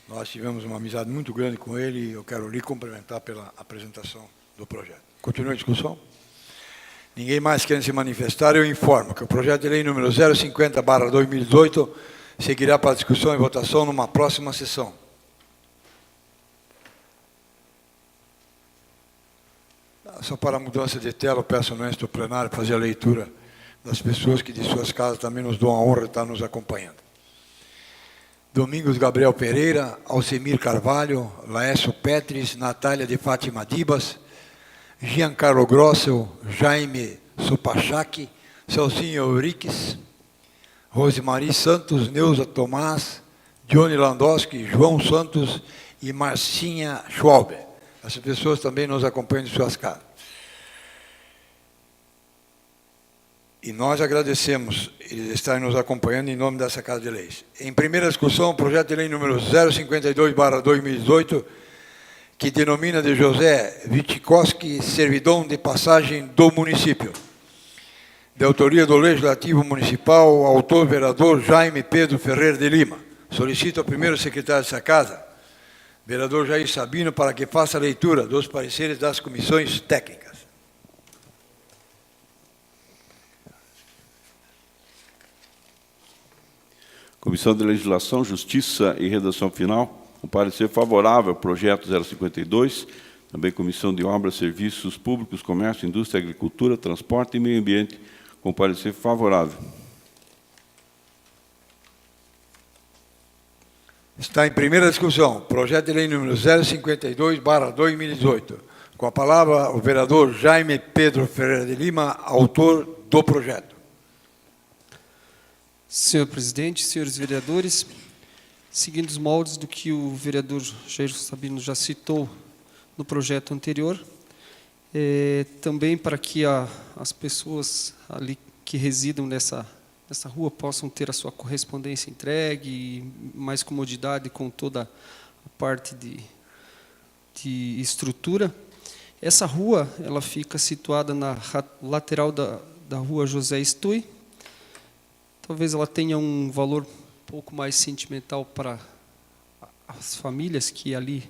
Nós tivemos uma amizade muito grande com ele e eu quero lhe cumprimentar pela apresentação do projeto. Continua a discussão? Ninguém mais querendo se manifestar, eu informo que o projeto de lei número 050/2018 seguirá para discussão e votação numa próxima sessão. Só para a mudança de tela, eu peço no do plenário fazer a leitura das pessoas que de suas casas também nos dão a honra de estar nos acompanhando. Domingos Gabriel Pereira, Alcemir Carvalho, Laércio Petris, Natália de Fátima Dibas, Giancarlo Grossel, Jaime Supachak, Celcinho Euriques, Rosemary Santos, Neuza Tomás, Johnny Landowski, João Santos e Marcinha Schwalber. Essas pessoas também nos acompanham de suas casas. E nós agradecemos eles estarem nos acompanhando em nome dessa Casa de Leis. Em primeira discussão, o projeto de lei número 052/2018, que denomina de José Witkowski servidão de passagem do município. De autoria do Legislativo Municipal, autor vereador Jaime Pedro Ferreira de Lima. Solicito ao primeiro secretário dessa casa, vereador Jair Sabino, para que faça a leitura dos pareceres das comissões técnicas. Comissão de Legislação, Justiça e Redação Final, um parecer favorável ao projeto 052, também Comissão de Obras, Serviços Públicos, Comércio, Indústria, Agricultura, Transporte e Meio Ambiente, com parecer favorável. Está em primeira discussão, projeto de lei número 052/2018. Com a palavra, o vereador Jaime Pedro Ferreira de Lima, autor do projeto. Senhor presidente, senhores vereadores, seguindo os moldes do que o vereador Jair Sabino já citou no projeto anterior, também para que as pessoas ali que residam nessa rua possam ter a sua correspondência entregue e mais comodidade com toda a parte de estrutura. Essa rua ela fica situada na lateral da rua José Estui. Talvez ela tenha um valor um pouco mais sentimental para as famílias que ali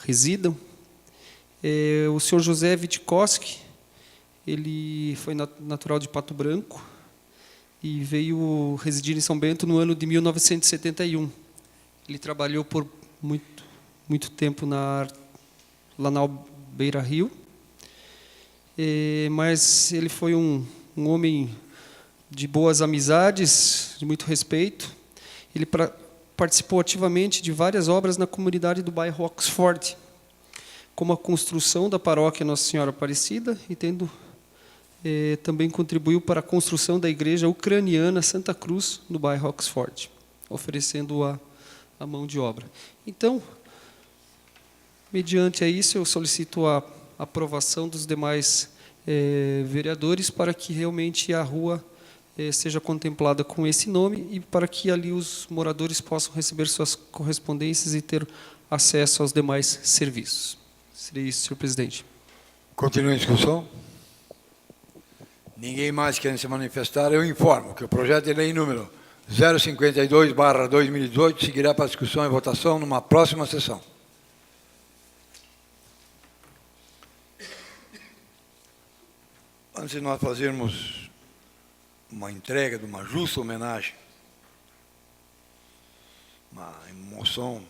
residam. O senhor José Witkowski, ele foi natural de Pato Branco e veio residir em São Bento no ano de 1971. Ele trabalhou por muito tempo lá na Beira Rio, mas ele foi um homem de boas amizades, de muito respeito. Ele participou ativamente de várias obras na comunidade do bairro Oxford, como a construção da paróquia Nossa Senhora Aparecida e também contribuiu para a construção da igreja ucraniana Santa Cruz, no bairro Oxford, oferecendo a mão de obra. Então, mediante a isso, eu solicito a aprovação dos demais vereadores para que realmente a rua seja contemplada com esse nome e para que ali os moradores possam receber suas correspondências e ter acesso aos demais serviços. Seria isso, senhor presidente. Continua a discussão. Ninguém mais querendo se manifestar, eu informo que o projeto de lei número 052/2018 seguirá para discussão e votação numa próxima sessão. Antes de nós fazermos uma entrega de uma justa homenagem, uma emoção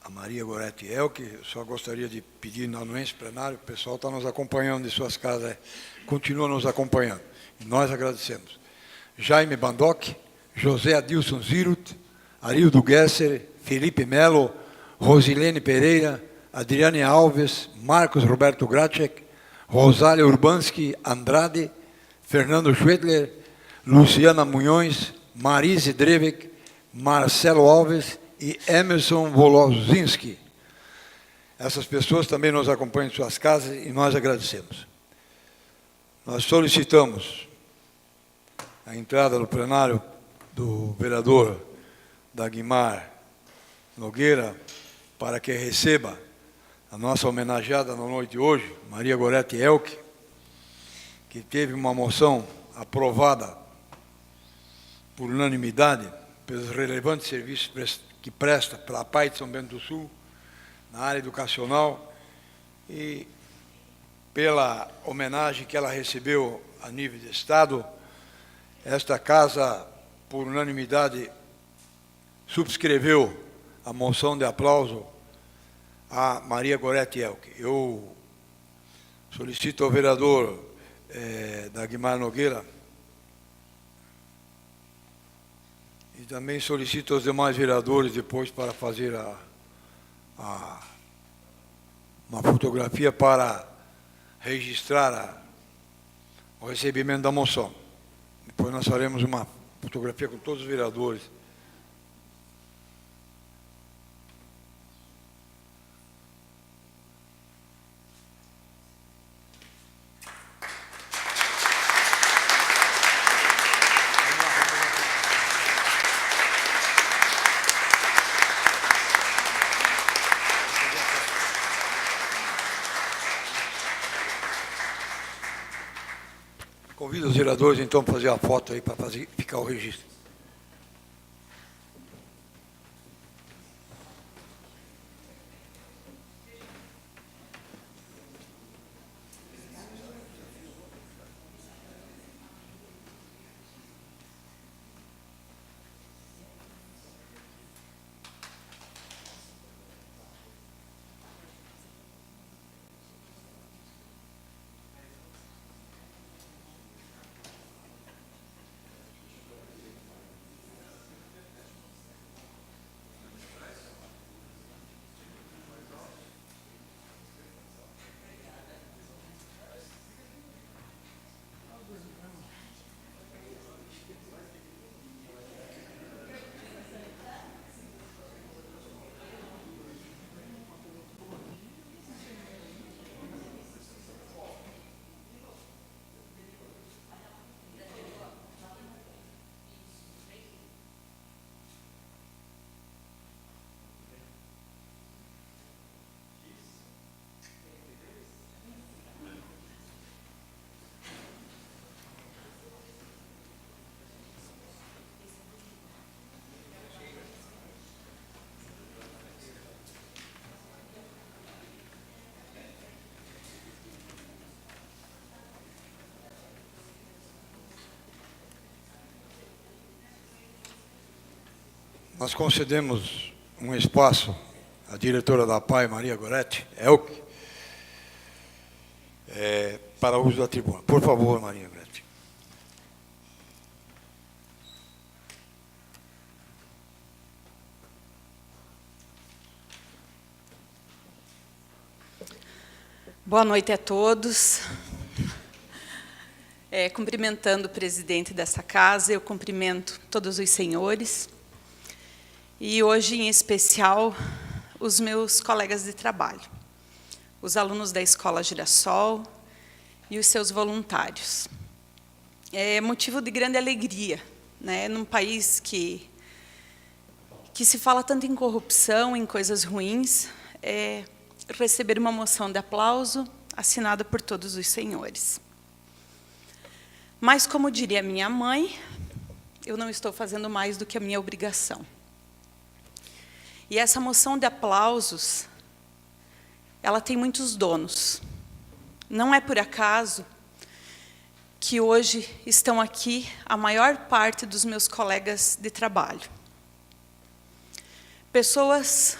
a Maria Gorete Elke, eu só gostaria de pedir na anuência plenária, o pessoal está nos acompanhando de suas casas, continua nos acompanhando, e nós agradecemos. Jaime Bandoc, José Adilson Zirut, Arildo Gesser, Felipe Melo, Rosilene Pereira, Adriane Alves, Marcos Roberto Gracek, Rosália Urbanski Andrade, Fernando Schwedler, Luciana Munhões, Marise Drevek, Marcelo Alves e Emerson Wolozinski. Essas pessoas também nos acompanham em suas casas e nós agradecemos. Nós solicitamos a entrada no plenário do vereador Dagmar Nogueira para que receba a nossa homenageada na noite de hoje, Maria Gorete Elke, que teve uma moção aprovada por unanimidade pelos relevantes serviços que presta pela PAI de São Bento do Sul, na área educacional, e pela homenagem que ela recebeu a nível de Estado. Esta casa, por unanimidade, subscreveu a moção de aplauso a Maria Gorete Elke. Eu solicito ao vereador Dagmar Nogueira e também solicito aos demais vereadores depois para fazer uma fotografia para registrar o recebimento da moção. Depois nós faremos uma fotografia com todos os vereadores. Convido os vereadores, então, para fazer a foto aí, para ficar o registro. nós concedemos um espaço à diretora da APAI, Maria Goretti, Elke, para uso da tribuna. Por favor, Maria Goretti. Boa noite a todos. Cumprimentando o presidente dessa casa, eu cumprimento todos os senhores e hoje, em especial, os meus colegas de trabalho, os alunos da Escola Girassol e os seus voluntários. É motivo de grande alegria, né, num país que se fala tanto em corrupção, em coisas ruins, receber uma moção de aplauso assinada por todos os senhores. Mas, como diria minha mãe, eu não estou fazendo mais do que a minha obrigação. E essa moção de aplausos, ela tem muitos donos. Não é por acaso que hoje estão aqui a maior parte dos meus colegas de trabalho. Pessoas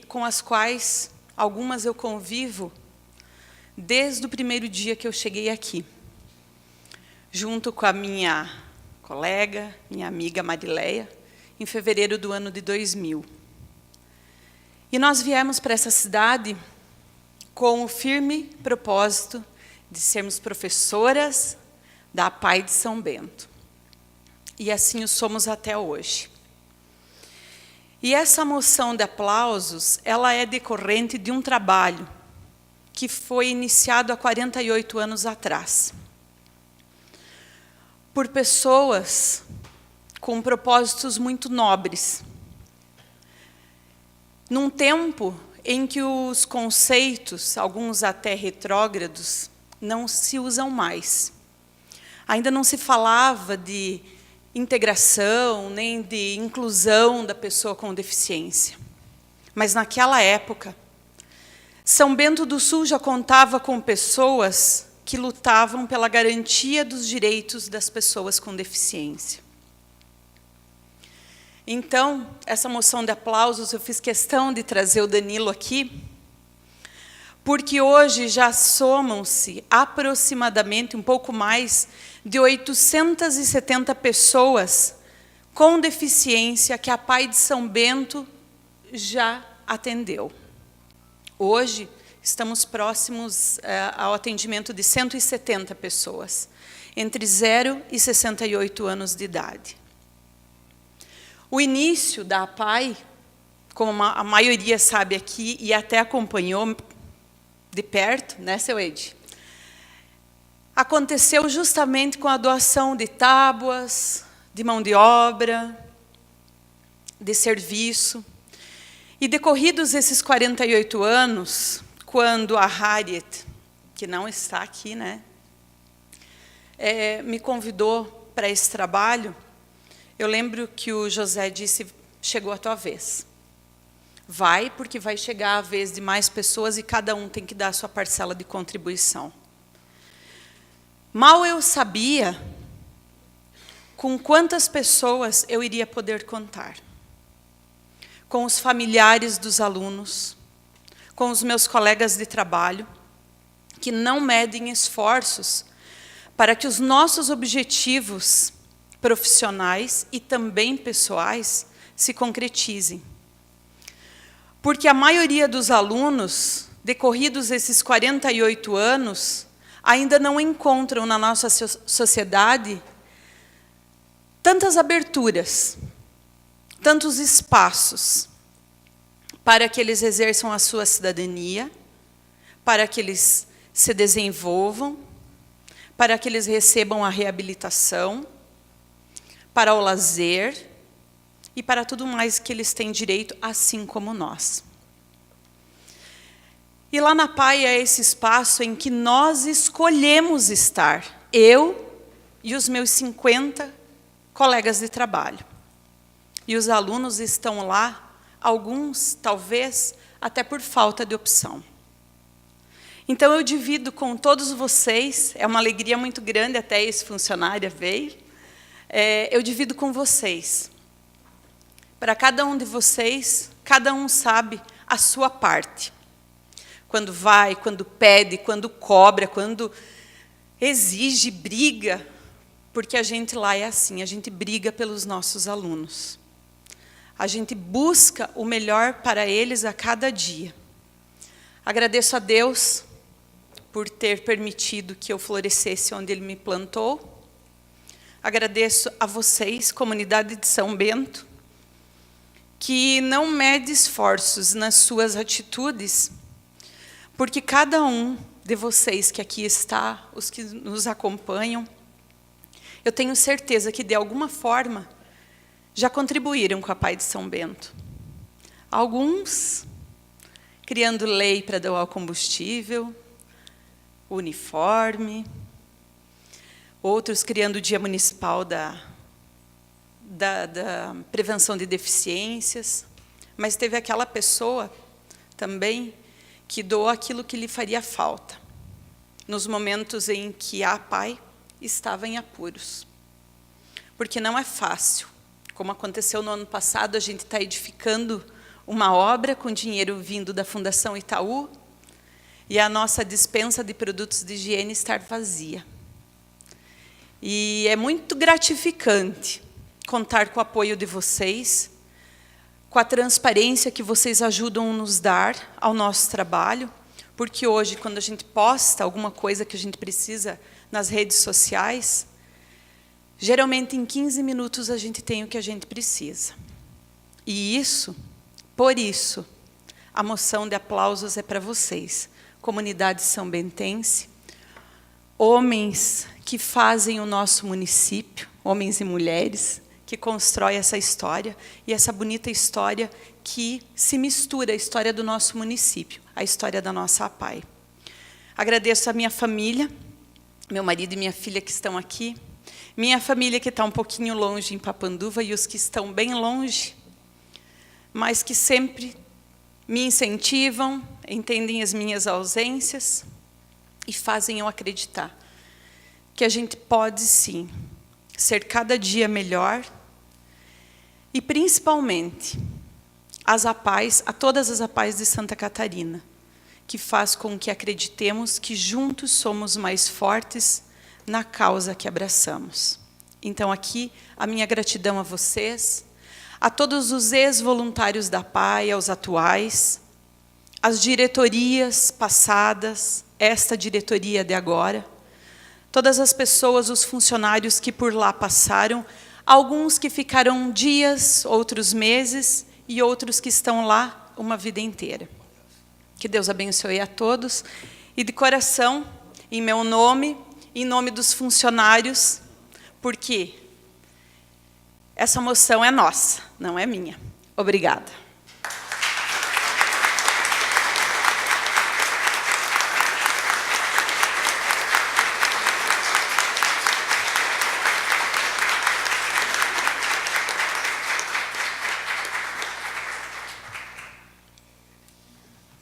com as quais algumas eu convivo desde o primeiro dia que eu cheguei aqui, junto com a minha colega, minha amiga Marileia, em fevereiro do ano de 2000. E nós viemos para essa cidade com o firme propósito de sermos professoras da APAI de São Bento. E assim o somos até hoje. E essa moção de aplausos, ela é decorrente de um trabalho que foi iniciado há 48 anos atrás, por pessoas com propósitos muito nobres. Num tempo em que os conceitos, alguns até retrógrados, não se usam mais. Ainda não se falava de integração, nem de inclusão da pessoa com deficiência. Mas naquela época, São Bento do Sul já contava com pessoas que lutavam pela garantia dos direitos das pessoas com deficiência. Então, essa moção de aplausos, eu fiz questão de trazer o Danilo aqui, porque hoje já somam-se aproximadamente um pouco mais de 870 pessoas com deficiência que a APAI de São Bento já atendeu. Hoje, estamos próximos ao atendimento de 170 pessoas, entre 0 e 68 anos de idade. O início da APAI, como a maioria sabe aqui e até acompanhou de perto, né, seu Ed? Aconteceu justamente com a doação de tábuas, de mão de obra, de serviço. E decorridos esses 48 anos, quando a Harriet, que não está aqui, né, me convidou para esse trabalho, eu lembro que o José disse, chegou a tua vez. Vai, porque vai chegar a vez de mais pessoas e cada um tem que dar a sua parcela de contribuição. Mal eu sabia com quantas pessoas eu iria poder contar. Com os familiares dos alunos, com os meus colegas de trabalho, que não medem esforços para que os nossos objetivos profissionais e também pessoais se concretizem. Porque a maioria dos alunos, decorridos esses 48 anos, ainda não encontram na nossa sociedade tantas aberturas, tantos espaços para que eles exerçam a sua cidadania, para que eles se desenvolvam, para que eles recebam a reabilitação, para o lazer e para tudo mais que eles têm direito, assim como nós. E lá na APAI é esse espaço em que nós escolhemos estar, eu e os meus 50 colegas de trabalho. E os alunos estão lá, alguns, talvez, até por falta de opção. Então, eu divido com todos vocês, é uma alegria muito grande, até esse funcionário veio, eu divido com vocês Para cada um de vocês, cada um sabe a sua parte. Quando vai, quando pede, quando cobra, quando exige, briga, porque a gente lá é assim, a gente briga pelos nossos alunos. A gente busca o melhor para eles a cada dia. Agradeço a Deus por ter permitido que eu florescesse onde Ele me plantou. Agradeço a vocês, comunidade de São Bento, que não mede esforços nas suas atitudes, porque cada um de vocês que aqui está, os que nos acompanham, eu tenho certeza que, de alguma forma, já contribuíram com a Pai de São Bento. Alguns criando lei para doar o combustível, o uniforme, outros criando o Dia Municipal da Prevenção de Deficiências, mas teve aquela pessoa também que doou aquilo que lhe faria falta, nos momentos em que a Pai estava em apuros. Porque não é fácil. Como aconteceu no ano passado, a gente está edificando uma obra com dinheiro vindo da Fundação Itaú e a nossa despensa de produtos de higiene estar vazia. E é muito gratificante contar com o apoio de vocês, com a transparência que vocês ajudam a nos dar ao nosso trabalho, porque hoje, quando a gente posta alguma coisa que a gente precisa nas redes sociais, geralmente em 15 minutos a gente tem o que a gente precisa. E isso, por isso, a moção de aplausos é para vocês, comunidade são-bentense, homens que fazem o nosso município, homens e mulheres, que constroem essa história, e essa bonita história que se mistura a história do nosso município, a história da nossa APAI. Agradeço a minha família, meu marido e minha filha que estão aqui, minha família que está um pouquinho longe em Papanduva e os que estão bem longe, mas que sempre me incentivam, entendem as minhas ausências e fazem eu acreditar que a gente pode, sim, ser cada dia melhor e, principalmente, as APAIs, a todas as APAIs de Santa Catarina, que faz com que acreditemos que juntos somos mais fortes na causa que abraçamos. Então, aqui, a minha gratidão a vocês, a todos os ex-voluntários da APAI, aos atuais, as diretorias passadas, esta diretoria de agora, todas as pessoas, os funcionários que por lá passaram, alguns que ficaram dias, outros meses, e outros que estão lá uma vida inteira. Que Deus abençoe a todos, e de coração, em meu nome, em nome dos funcionários, porque essa moção é nossa, não é minha. Obrigada.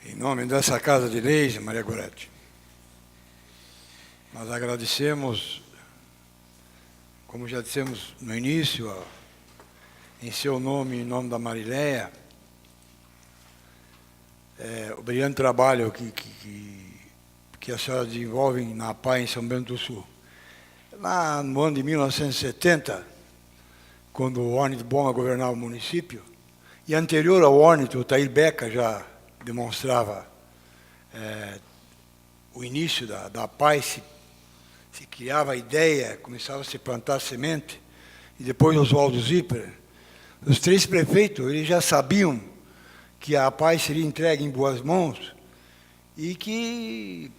Em nome dessa Casa de Leis, Maria Goretti, nós agradecemos, como já dissemos no início, em seu nome e em nome da Marileia, o brilhante trabalho que a senhora desenvolve na APAI em São Bento do Sul. Lá no ano de 1970, quando o Ornito Boma governava o município, e anterior ao Ornito, o Tair Beca já demonstrava o início da APAI, se criava a ideia, começava a se plantar semente, e depois Oswaldo Zipper, os três prefeitos, eles já sabiam que a APAI seria entregue em boas mãos e que,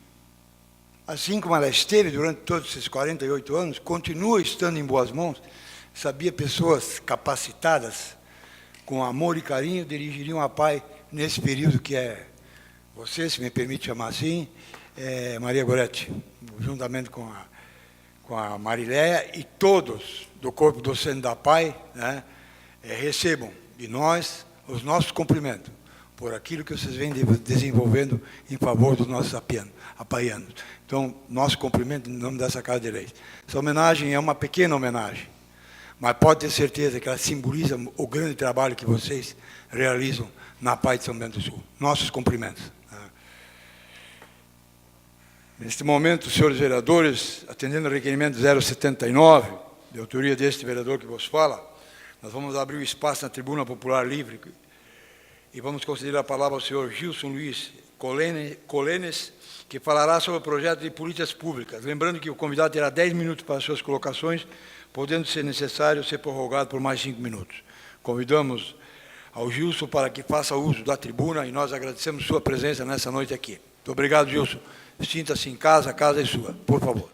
assim como ela esteve durante todos esses 48 anos, continua estando em boas mãos. Sabia pessoas capacitadas, com amor e carinho, dirigiriam a APAI nesse período que é você, se me permite chamar assim, Maria Goretti, juntamente com a Marileia e todos do corpo docente da APAI, né, recebam de nós os nossos cumprimentos por aquilo que vocês vêm desenvolvendo em favor dos nossos apaianos. Então, nosso cumprimento em nome dessa Casa de Leis. Essa homenagem é uma pequena homenagem, mas pode ter certeza que ela simboliza o grande trabalho que vocês realizam na Paz de São Bento do Sul. Nossos cumprimentos. Neste momento, senhores vereadores, atendendo ao requerimento 079, de autoria deste vereador que vos fala, nós vamos abrir o espaço na tribuna popular livre e vamos conceder a palavra ao senhor Gilson Luiz Colenes, que falará sobre o projeto de políticas públicas. Lembrando que o convidado terá 10 minutos para suas colocações, podendo ser necessário ser prorrogado por mais 5 minutos. Convidamos ao Gilson para que faça uso da tribuna e nós agradecemos sua presença nessa noite aqui. Muito obrigado, Gilson. Sinta-se em casa, a casa é sua, por favor.